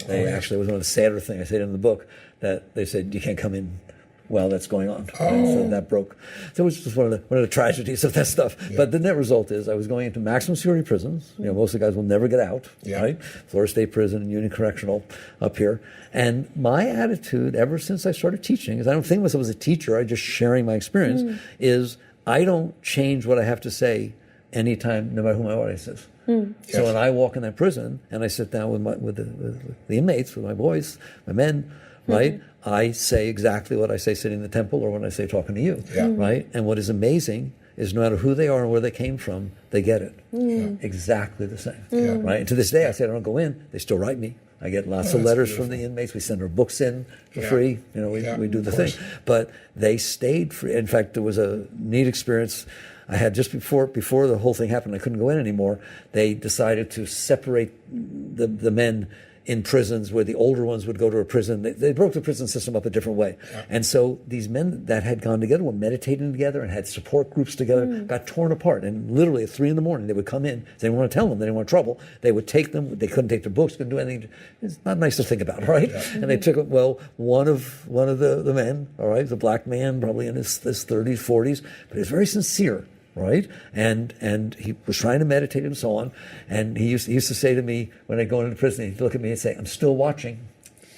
actually, it was one of the sadder things I said in the book, that they said you can't come in while that's going on. So that broke. So it was just one of the tragedies of that stuff. Yeah. But the net result is I was going into maximum security prisons. Most of the guys will never get out, right? Florida State Prison and Union Correctional up here. And my attitude ever since I started teaching, is I don't think of myself as a teacher, I'm just sharing my experience, is I don't change what I have to say anytime, no matter who my audience is. So when I walk in that prison and I sit down with the inmates, with my boys, my men, right, I say exactly what I say sitting in the temple or when I say talking to you, right? And what is amazing is no matter who they are and where they came from, they get it. Exactly the same, right? And to this day, I say I don't go in, they still write me. I get lots of letters from the inmates. We send our books in for free. We do the thing. But they stayed free. In fact, there was a neat experience I had just before the whole thing happened. I couldn't go in anymore. They decided to separate the men in prisons, where the older ones would go to a prison. They broke the prison system up a different way. And so these men that had gone together were meditating together and had support groups together, got torn apart. And literally at 3 a.m, they would come in. They didn't want to tell them. They didn't want trouble. They would take them. They couldn't take their books, couldn't do anything. It's not nice to think about, right? And they took it. Well, one of the men, all right, the black man, probably in his 30s, 40s, but he was very sincere. Right, and he was trying to meditate and so on, and he used to say to me when I go into prison, he'd look at me and say, "I'm still watching."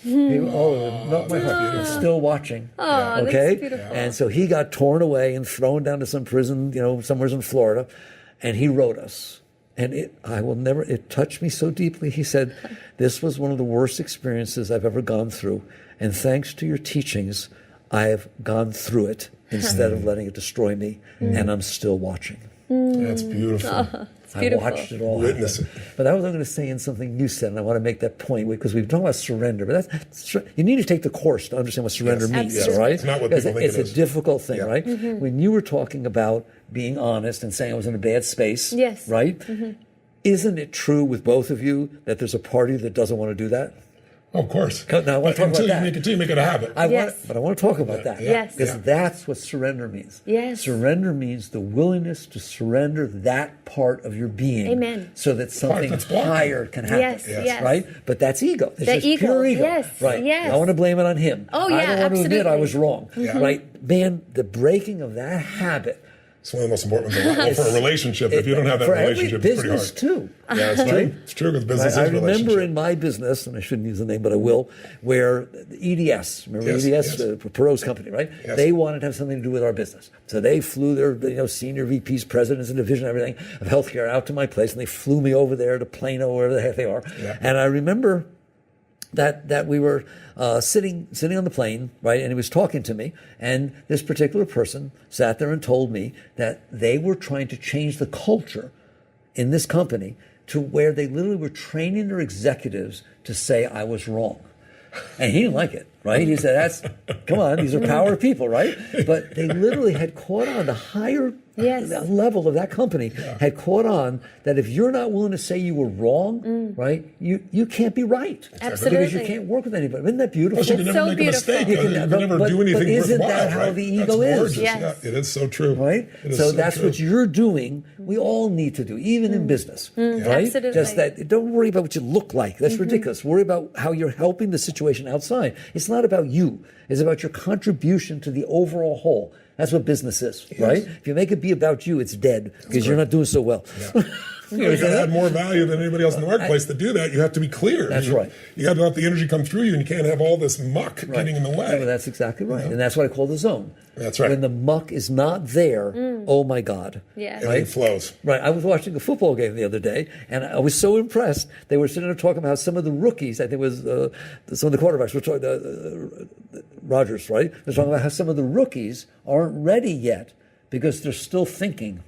Not my heart. I'm still watching. Okay, and so he got torn away and thrown down to some prison, somewhere in Florida, and he wrote us, and it touched me so deeply. He said, "This was one of the worst experiences I've ever gone through, and thanks to your teachings, I have gone through it instead of letting it destroy me, and I'm still watching." That's beautiful. I watched it all. Witness it. But I was going to say in something you said, and I want to make that point, because we've talked about surrender, but you need to take the course to understand what surrender means, right? It's not what people think it is. It's a difficult thing, right? When you were talking about being honest and saying I was in a bad space, right? Isn't it true with both of you that there's a party that doesn't want to do that? Oh, of course. Now, I want to talk about that. Until you make it a habit. But I want to talk about that. Because that's what surrender means. Yes. Surrender means the willingness to surrender that part of your being. Amen. So that something higher can happen. Yes. Right? But that's ego. It's just ego. pure ego. Yes. Right. Yes. I want to blame it on him. Oh, yeah, I don't want to admit I was wrong. Right? Man, the breaking of that habit. It's one of the most important ones for a relationship. If you don't have that relationship, it's pretty hard. For every business, too. Yeah, it's true. It's true because business is I relationship. remember in my business, and I shouldn't use the name, but I will, where EDS, remember EDS, Perot's company, right? Yes. They wanted to have something to do with our business. So they flew their senior VPs, presidents, and division, everything of healthcare out to my place, and they flew me over there to Plano, wherever the heck they are. Yeah. And I remember that we were sitting on the plane, right, and he was talking to me, and this particular person sat there and told me that they were trying to change the culture in this company to where they literally were training their executives to say I was wrong. And he didn't like it, right? He said, come on, these are power people, right? But they literally had caught on, the higher level of that company had caught on that if you're not willing to say you were wrong, right, you can't be right. Absolutely. Because you can't work with anybody. Isn't that beautiful? You can never make a mistake. You can never do anything but isn't worthwhile, that how the ego is? Yes. Yeah, it is so true. Right? So that's what you're doing We all need to do, even in business, right? Absolutely. Just that, don't worry about what you look like. That's ridiculous. Worry about how you're helping the situation outside. It's not about you. It's about your contribution to the overall whole. That's what business is, right? If you make it be about you, it's dead because you're not doing so well. Yeah. You got to add more value than anybody else in the marketplace. To do that, you have to be clear. That's right. You got to let the energy come through you, and you can't have all this muck getting in the way. Yeah, well, that's exactly right. And that's what I call the zone. That's right. When the muck is not there, oh my God. Yeah. Everything flows. Right. I was watching a football game the other day, and I was so impressed. They were sitting there talking about some of the rookies. I think it was some of the quarterbacks were talking, Rodgers, right? They're talking about how some of the rookies aren't ready yet because they're still thinking.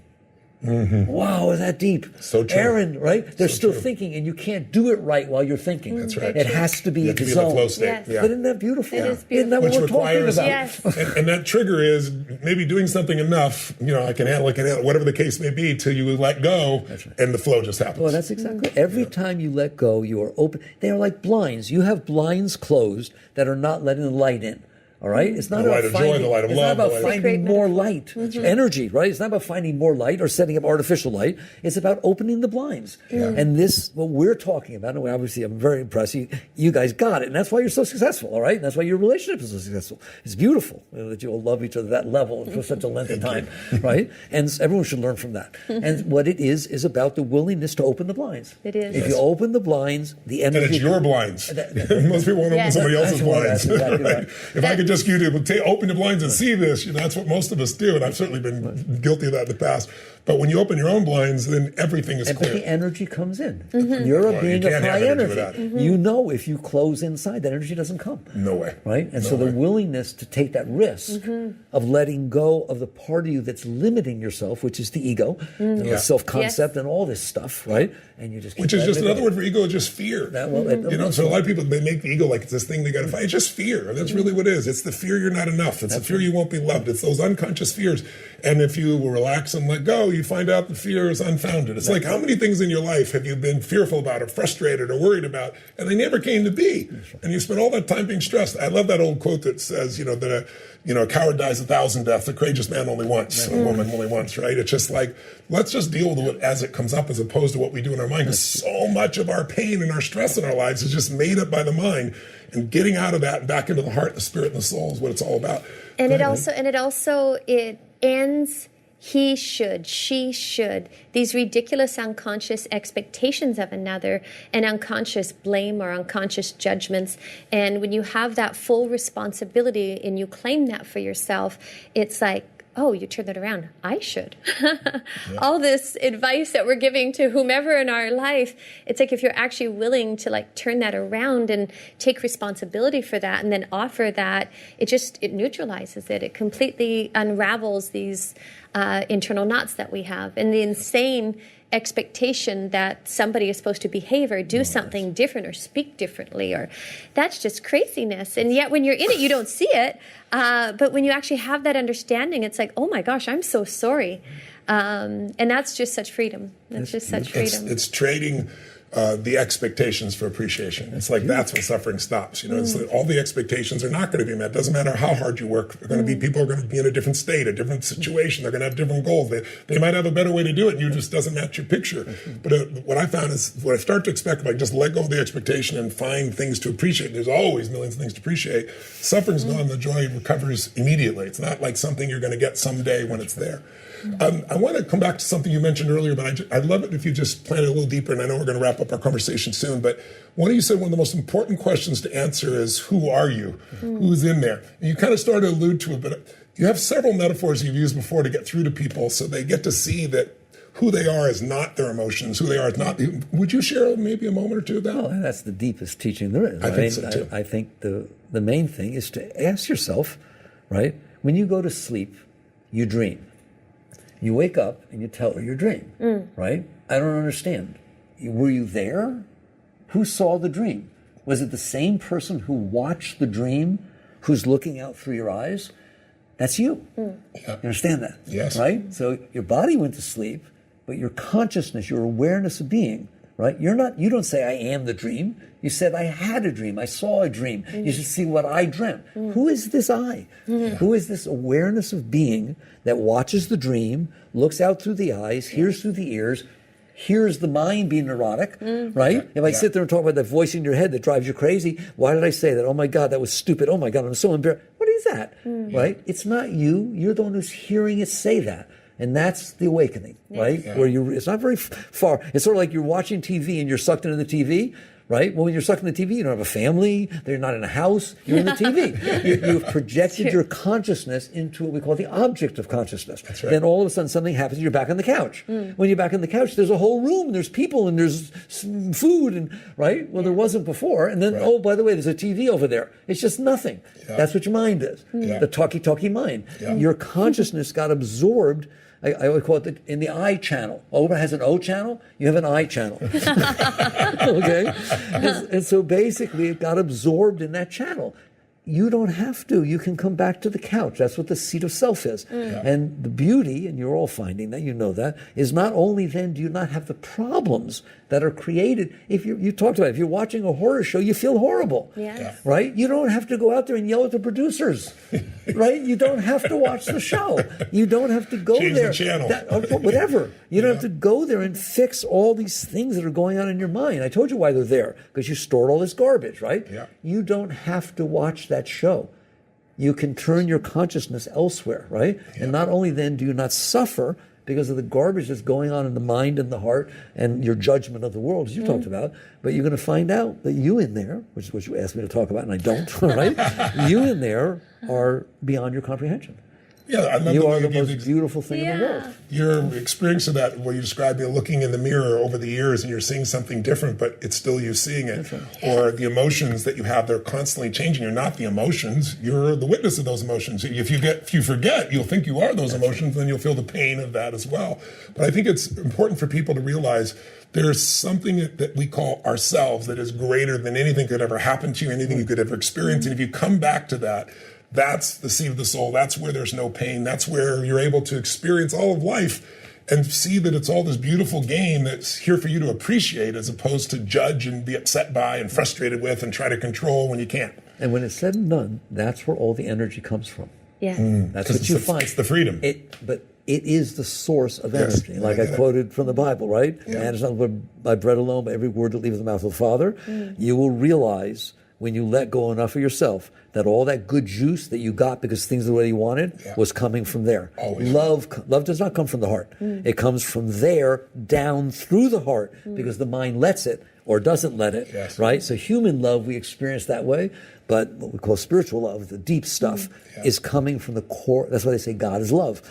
Wow, is that deep? So true. Aaron, right? They're So still true. thinking, and you can't do it right while you're thinking. That's right. It has to be You in have to the be in the zone. flow state. Yes. Yeah. But isn't that beautiful? It is Isn't that what Which we're talking requires, about? Yes. and that trigger is maybe doing something enough, I can handle it, whatever the case may be, till you let go, and the flow just happens. Well, that's exactly. Every time you let go, you are open. They are like blinds. You have blinds closed that are not letting the light in. All right, it's not The light about of joy, finding. the light of It's love, not the about light of- finding Great more metaphor. light, energy. Right? It's not about finding more light or setting up artificial light. It's about opening the blinds. And this, what we're talking about, and obviously I'm very impressed. You guys got it, and that's why you're so successful. All right, and that's why your relationship is so successful. It's beautiful that you all love each other at that level for such a length of time, right? And everyone should learn from that. And what it is about the willingness to open the blinds. It is. If you open the blinds, the energy. And it's your blinds. Most people won't open Yes. somebody else's That's blinds. exactly right. If I could just get you to open your blinds and see this, that's what most of us do, and I've certainly been guilty of that in the past. But when you open your own blinds, then everything is But clear. the energy comes in. You're a Well, being you of can't have high energy energy. without it. You know if you close inside, that energy doesn't come. No way. Right? And No so the way. willingness to take that risk of letting go of the part of you that's limiting yourself, which is the ego, and the self-concept and all this stuff, right? And you just keep Which is letting just it another go. word for ego, just fear. So a lot of people, they make the ego like it's this thing they got to fight. It's just fear. That's really what it is. It's the fear you're not enough. It's the fear you won't be loved. It's those unconscious fears. And if you will relax and let go, you find out the fear is unfounded. It's like, how many things in your life have you been fearful about or frustrated or worried about, and they never came to be? And you spent all that time being stressed. I love that old quote that says, that a coward dies 1,000 deaths, a courageous man only once, a woman only once, right? It's just like, let's just deal with it as it comes up as opposed to what we do in our mind. Because so much of our pain and our stress in our lives is just made up by the mind. And getting out of that and back into the heart, the spirit, and the soul is what it's all about. And it ends he should, she should, these ridiculous unconscious expectations of another and unconscious blame or unconscious judgments. And when you have that full responsibility and you claim that for yourself, it's like, oh, you turn that around. I should. All this advice that we're giving to whomever in our life, it's like if you're actually willing to turn that around and take responsibility for that and then offer that, it neutralizes it. It completely unravels these internal knots that we have. And the insane expectation that somebody is supposed to behave or do something different or speak differently, or that's just craziness. And yet when you're in it, you don't see it. But when you actually have that understanding, it's like, oh my gosh, I'm so sorry. And that's just such freedom. That's just such freedom. It's trading the expectations for appreciation. It's like that's when suffering stops. It's like all the expectations are not going to be met. Doesn't matter how hard you work. They're going to be people are going to be in a different state, a different situation. They're going to have different goals. They might have a better way to do it, and you just doesn't match your picture. But what I found is when I start to expect, if I just let go of the expectation and find things to appreciate, there's always millions of things to appreciate. Suffering's gone. The joy recovers immediately. It's not like something you're going to get someday when it's there. I want to come back to something you mentioned earlier, but I'd love it if you just plan it a little deeper, and I know we're going to wrap up our conversation soon, but one of you said one of the most important questions to answer is, who are you? Who's in there? And you kind of started to allude to it, but you have several metaphors you've used before to get through to people so they get to see that who they are is not their emotions, who they are is not. Would you share maybe a moment or two of that? Well, that's the deepest teaching there is. I think so too. I think the main thing is to ask yourself, right? When you go to sleep, you dream. You wake up and you tell her your dream, right? I don't understand. Were you there? Who saw the dream? Was it the same person who watched the dream who's looking out through your eyes? That's you. You understand that? Yes. Right? So your body went to sleep, but your consciousness, your awareness of being right? You don't say I am the dream. You said I had a dream. I saw a dream. You should see what I dreamt. Who is this I? Who is this awareness of being that watches the dream, looks out through the eyes, hears through the ears, hears the mind be neurotic, right? If I sit there and talk about that voice in your head that drives you crazy, why did I say that? Oh my God, that was stupid. Oh my God, I'm so embarrassed. What is that, right? It's not you. You're the one who's hearing it say that. And that's the awakening, right? Where it's not very far. It's sort of like you're watching TV and you're sucked into the TV, right? Well, when you're sucked in the TV, you don't have a family. You're not in a house. You're in the TV. You've projected your consciousness into what we call the object of consciousness. That's right. Then all of a sudden something happens and you're back on the couch. When you're back on the couch, there's a whole room. There's people and there's food, and right? Well, there wasn't before. And then, oh, by the way, there's a TV over there. It's just nothing. That's what your mind is. The talky mind. Your consciousness got absorbed. I would call it in the I channel. Oprah has an O channel. You have an I channel. Okay? And so basically it got absorbed in that channel. You don't have to. You can come back to the couch. That's what the seat of self is. And the beauty, and you're all finding that, you know that, is not only then do you not have the problems that are created. If you talked about it, if you're watching a horror show, you feel horrible. Right? You don't have to go out there and yell at the producers. Right? You don't have to watch the show. You don't have to go Change there. the channel. Whatever. You don't have to go there and fix all these things that are going on in your mind. I told you why they're there, because you stored all this garbage, right? You don't have to watch that show. You can turn your consciousness elsewhere, right? And not only then do you not suffer because of the garbage that's going on in the mind and the heart and your judgment of the world, as you talked about, but you're going to find out that you in there, which is what you asked me to talk about, and I don't, right? You in there are beyond your comprehension. I love you are the most beautiful thing in the world. Your experience of that, where you described you looking in the mirror over the years and you're seeing something different, but it's still you seeing it. Or the emotions that you have, they're constantly changing. You're not the emotions. You're the witness of those emotions. If you forget, you'll think you are those emotions, then you'll feel the pain of that as well. But I think it's important for people to realize there's something that we call ourselves that is greater than anything could ever happen to you, anything you could ever experience. And if you come back to that, that's the seat of the soul. That's where there's no pain. That's where you're able to experience all of life and see that it's all this beautiful game that's here for you to appreciate, as opposed to judge and be upset by and frustrated with and try to control when you can't. And when it's said and done, that's where all the energy comes from. That's what you find. It's the freedom. But it is the source of energy. Like I quoted from the Bible, right? Man is not by bread alone, but every word that leaves the mouth of the Father. You will realize when you let go enough of yourself that all that good juice that you got because things are the way you wanted was coming from there. Always. Love does not come from the heart. It comes from there down through the heart because the mind lets it or doesn't let it, right? So human love we experience that way, but what we call spiritual love, the deep stuff, is coming from the core. That's why they say God is love,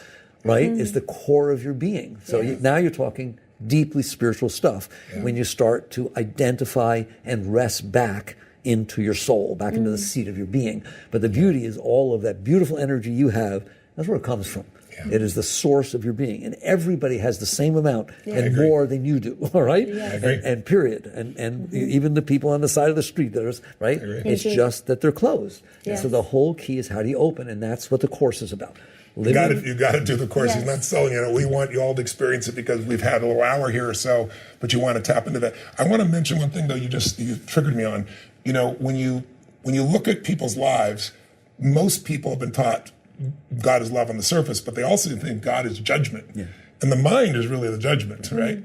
right? Is the core of your being. So now you're talking deeply spiritual stuff when you start to identify and rest back into your soul, back into the seat of your being. But the beauty is all of that beautiful energy you have, that's where it comes from. It is the source of your being. And everybody has the same amount and more than you do, all right? And period. And even the people on the side of the street, there's, right? It's just that they're closed. And so the whole key is how do you open? And that's what the course is about. You got to do the course. He's not selling it. We want you all to experience it because we've had a little hour here or so, but you want to tap into that. I want to mention one thing, though, you triggered me on. You know, when you look at people's lives, most people have been taught God is love on the surface, but they also think God is judgment. And the mind is really the judgment, right?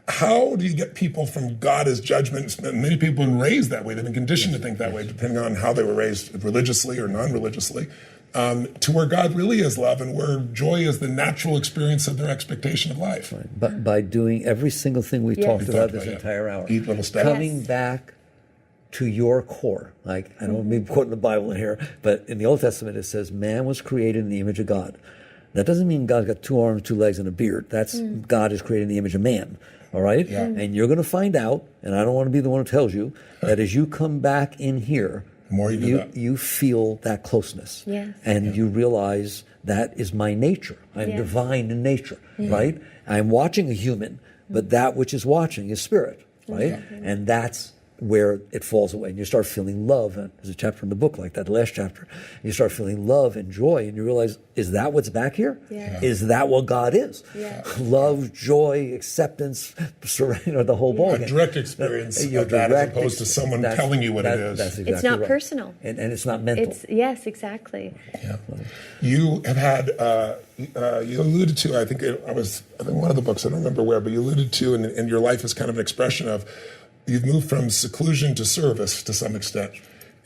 How do you get people from God is judgment? Many people have been raised that way. They've been conditioned to think that way, depending on how they were raised, religiously or non-religiously, to where God really is love and where joy is the natural experience of their expectation of life. But by doing every single thing we talked about this entire hour, each little step, coming back to your core. Like, I don't want to be quoting the Bible in here, but in the Old Testament it says man was created in the image of God. That doesn't mean God's got 2 arms, 2 legs, and a beard. That's God is created in the image of man. All right? And you're going to find out, and I don't want to be the one who tells you, that as you come back in here, the more you feel that closeness. And you realize that is my nature. I'm divine in nature, right? I'm watching a human, but that which is watching is spirit, right? And that's where it falls away. And you start feeling love. And there's a chapter in the book like that, the last chapter. You start feeling love and joy, and you realize, is that what's back here? Yeah. Is that what God is? Yeah. Love, joy, acceptance, surrender, the whole ball. A direct experience of that as opposed to someone telling you what it is. That's exactly It's not right. personal. And it's not mental. Yes, exactly. Yeah. You have had, you alluded to, I think one of the books, I don't remember where, but you alluded to, and your life is kind of an expression of, you've moved from seclusion to service to some extent.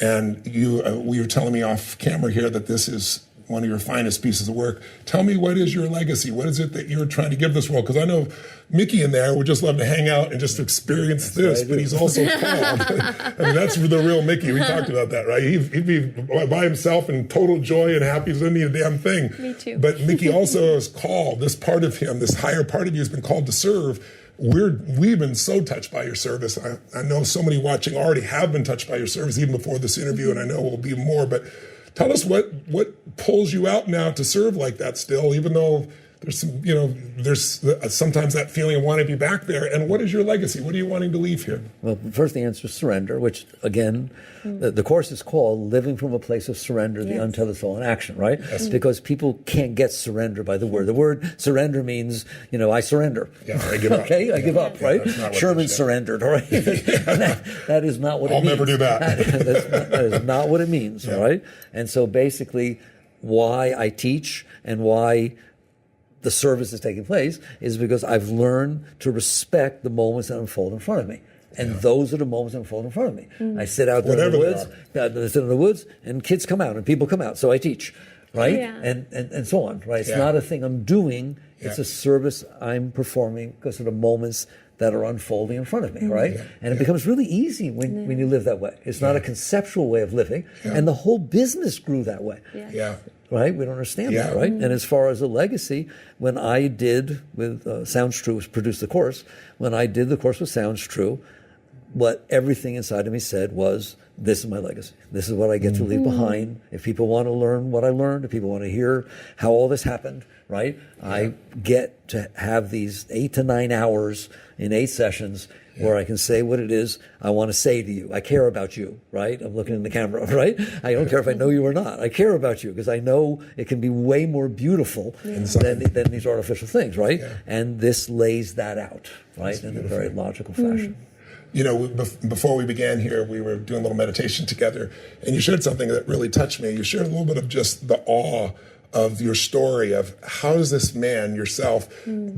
And you were telling me off camera here that this is one of your finest pieces of work. Tell me, what is your legacy? What is it that you're trying to give this world? Because I know Mickey in there would just love to hang out and just experience this, but he's also called. I mean, that's the real Mickey. We talked about that, right? He'd be by himself in total joy and happy. He doesn't need a damn thing. Me too. But Mickey also is called, this part of him, this higher part of you has been called to serve. We've been so touched by your service. I know so many watching already have been touched by your service even before this interview, and I know will be more. But tell us what pulls you out now to serve like that still, even though there's some, there's sometimes that feeling of wanting to be back there. And what is your legacy? What are you wanting to leave here? Well, first the answer is surrender, which again, the course is called Living from a Place of Surrender, the Untethered Soul in Action, right? Yes. Because people can't get surrender by the word. The word surrender means, I surrender. Yeah, I give up. Okay, I give up, right? Sherman surrendered, all right? that is not what it means. I'll never do that. That is not what it means, all right? And so basically why I teach and why the service is taking place is because I've learned to respect the moments that unfold in front of me. And those are the moments that unfold in front of me. I sit out there in the woods, I sit in the woods, and kids come out, and people come out. So I teach, right? Yeah. And so on, right? It's not a thing I'm doing. It's a service I'm performing because of the moments that are unfolding in front of me, right? And it becomes really easy when you live that way. It's not a conceptual way of living. And the whole business grew that way. Right? We don't understand that, right? And as far as a legacy, when I did with Sounds True, produced the course, when I did the course with Sounds True, what everything inside of me said was, this is my legacy. This is what I get to leave behind. If people want to learn what I learned, if people want to hear how all this happened, right? I get to have these 8 to 9 hours in 8 sessions where I can say what it is I want to say to you. I care about you, right? I'm looking in the camera, right? I don't care if I know you or not. I care about you because I know it can be way more beautiful than these artificial things, right? And this lays that out, right? In a very logical fashion. Before we began here, we were doing a little meditation together, and you shared something that really touched me. You shared a little bit of just the awe of your story of how does this man, yourself,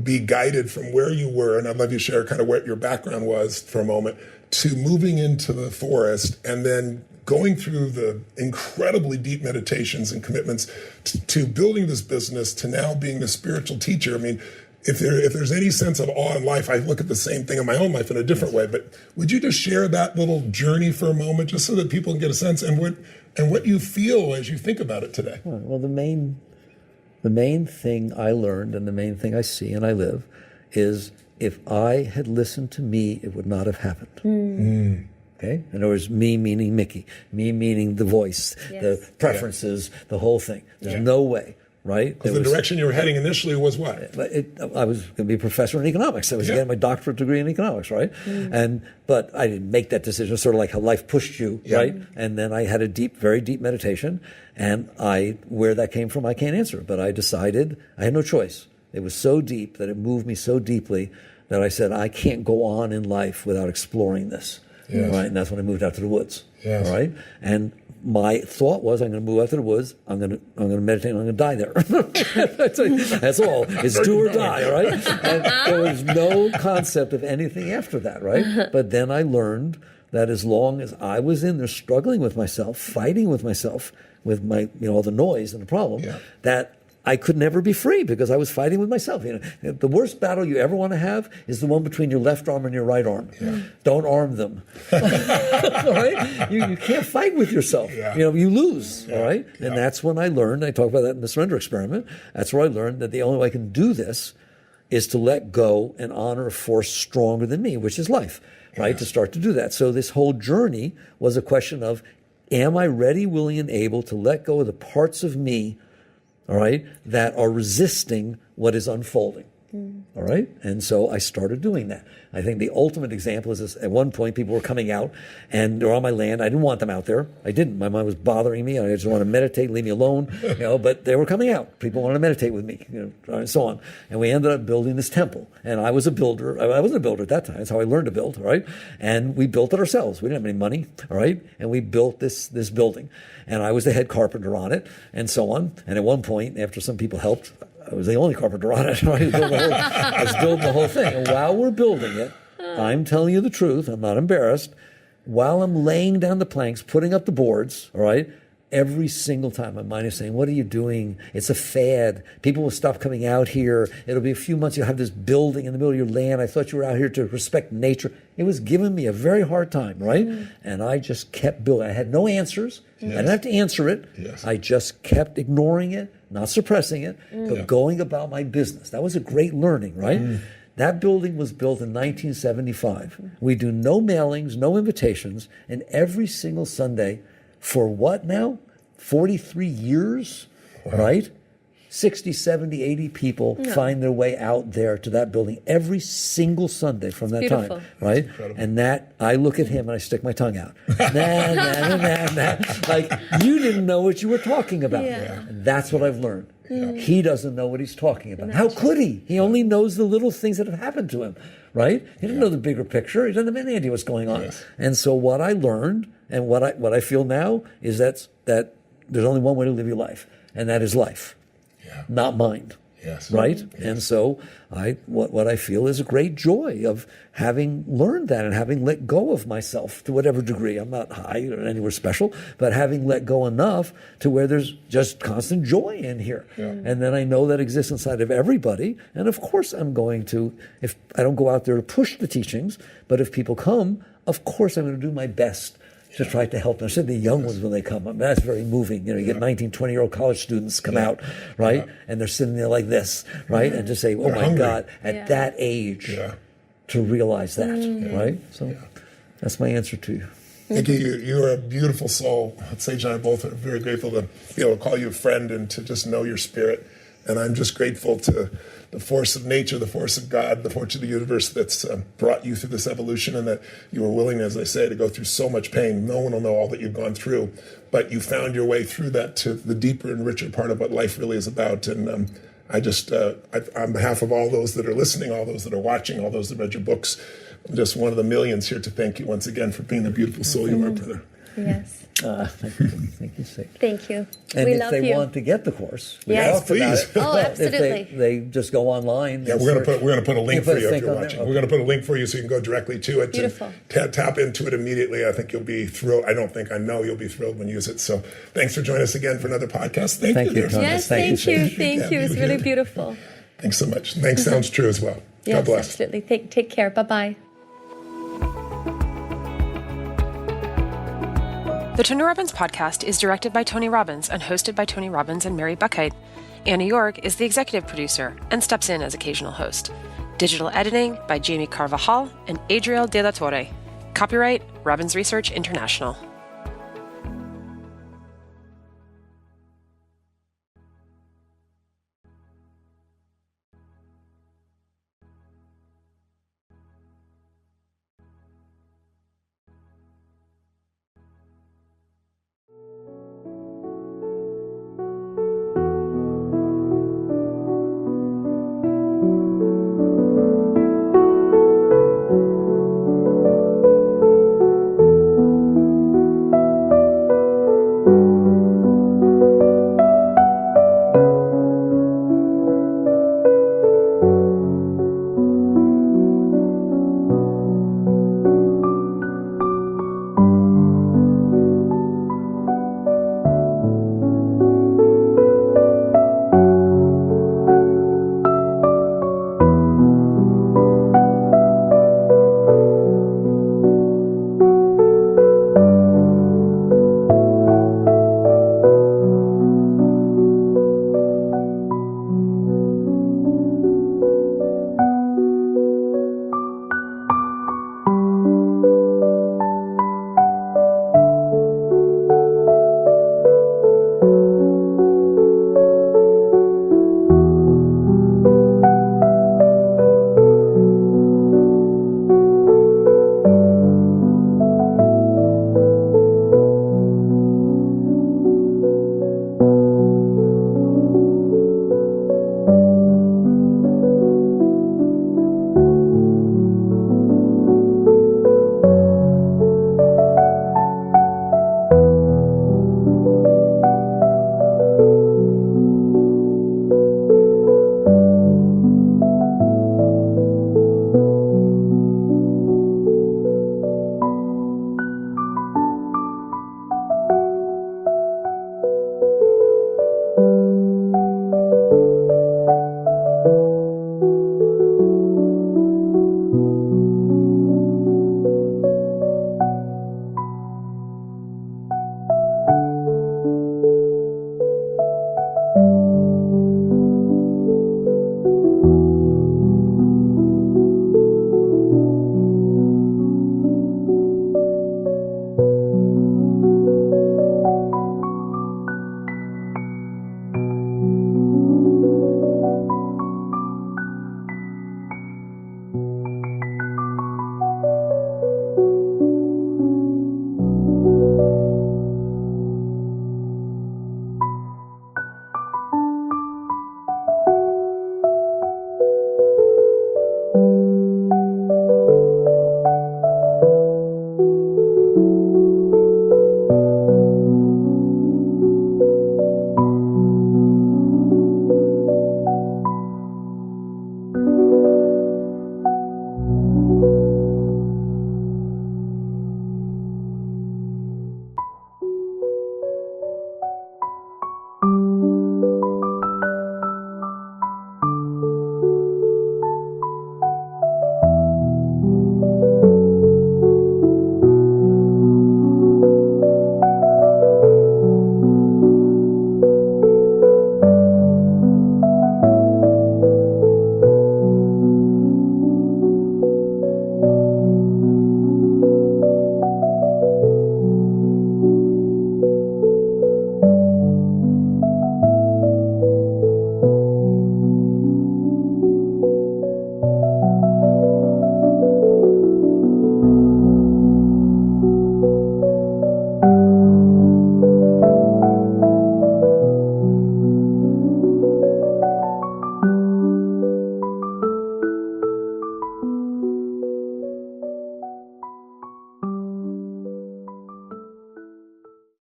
be guided from where you were, and I'd love you to share kind of what your background was for a moment, to moving into the forest and then going through the incredibly deep meditations and commitments to building this business to now being a spiritual teacher. I mean, if there's any sense of awe in life, I look at the same thing in my own life in a different way. But would you just share that little journey for a moment, just so that people can get a sense and what you feel as you think about it today? Well, the main thing I learned and the main thing I see and I live is if I had listened to me, it would not have happened. Okay? In other words, me meaning Mickey, me meaning the voice, the preferences, the whole thing. There's no way. Right? Because the direction you were heading initially was what? I was going to be a professor in economics. I was getting my doctorate degree in economics, right? But I didn't make that decision. Sort of like how life pushed you, right? And then I had a very deep meditation, and where that came from, I can't answer. But I decided I had no choice. It was so deep that it moved me so deeply that I said I can't go on in life without exploring this, right? And that's when I moved out to the woods, right? And my thought was, I'm going to move out to the woods. I'm going to meditate. And I'm going to die there. That's all. It's do or die, right? And there was no concept of anything after that, right? But then I learned that as long as I was in there struggling with myself, fighting with myself, with my all the noise and the problem, that I could never be free because I was fighting with myself. The worst battle you ever want to have is the one between your left arm and your right arm. Don't arm them. All right? You can't fight with yourself. You lose. All right? And that's when I learned, I talk about that in the surrender experiment, that's where I learned that the only way I can do this is to let go and honor a force stronger than me, which is life, right? To start to do that. So this whole journey was a question of, am I ready, willing, and able to let go of the parts of me, all right, that are resisting what is unfolding, All right. And so I started doing that. I think the ultimate example is this. At one point, people were coming out and they're on my land. I didn't want them out there. I didn't. My mind was bothering me. I just wanted to meditate, leave me alone, but they were coming out. People wanted to meditate with me, and so on. And we ended up building this temple. And I was a builder. I wasn't a builder at that time. That's how I learned to build, all right? And we built it ourselves. We didn't have any money, all right? And we built this building. And I was the head carpenter on it, and so on. And at one point, after some people helped, I was the only carpenter on it. I was building the whole thing. And while we're building it, I'm telling you the truth. I'm not embarrassed. While I'm laying down the planks, putting up the boards, all right, every single time my mind is saying, what are you doing? It's a fad. People will stop coming out here. It'll be a few months. You'll have this building in the middle of your land. I thought you were out here to respect nature. It was giving me a very hard time, right? And I just kept building. I had no answers. Yes. I didn't have to answer it. Yes. I just kept ignoring it, not suppressing it, but going about my business. That was a great learning, right? That building was built in 1975. We do no mailings, no invitations, and every single Sunday, for what now? 43 years, right? 60, 70, 80 people find their way out there to that building every single Sunday from that time, right? And that, I look at him and I stick my tongue out. Nah. Like, you didn't know what you were talking about. Yeah. And that's what I've learned. He doesn't know what he's talking about. How could he? He only knows the little things that have happened to him, right? He didn't know the bigger picture. He doesn't have any idea what's going on. Yes. And so what I learned and what I feel now is that there's only one way to live your life, and that is life. Not mind. Yes. Right? Yes. And so what I feel is a great joy of having learned that and having let go of myself to whatever degree. I'm not high or anywhere special, but having let go enough to where there's just constant joy in here. Yeah. And then I know that exists inside of everybody. And of course I'm going to, if I don't go out there to push the teachings, but if people come, of course I'm going to do my best to try to help them. I said the young ones when they come. I mean, that's very moving. You get 19, 20-year-old college students come out, right? And they're sitting there like this, right? And just say, oh my God, at that age, to realize that, right? So that's my answer to you. Nikki, you're a beautiful soul. Sage and I both are very grateful to be able to call you a friend and to just know your spirit. And I'm just grateful to the force of nature, the force of God, the force of the universe that's brought you through this evolution, and that you were willing, as I say, to go through so much pain. No one will know all that you've gone through, but you found your way through that to the deeper and richer part of what life really is about. And I just, on behalf of all those that are listening, all those that are watching, all those that read your books, I'm just one of the millions here to thank you once again for being the beautiful soul you are, brother. Yes. Thank you, Sage. Thank you. And we if love they you. want to get the course, yes, please. Oh, absolutely. If they just go online. Yeah, we're gonna put a link for you if you're watching. Okay. We're gonna put a link for you so you can go directly to it. Beautiful. Tap into it immediately. I think you'll be thrilled. I know you'll be thrilled when you use it. So thanks for joining us again for another podcast. Thank you, Tony. Yes, thank you. Thank you. It's really beautiful. Thanks so much. Thanks sounds true as well. Yes, God bless. Absolutely. Take care. Bye-bye. The Tony Robbins Podcast is directed by Tony Robbins and hosted by Tony Robbins and Mary Buckheit. Anna York is the executive producer and steps in as occasional host. Digital editing by Jamie Carvajal and Adriel De La Torre. Copyright Robbins Research International.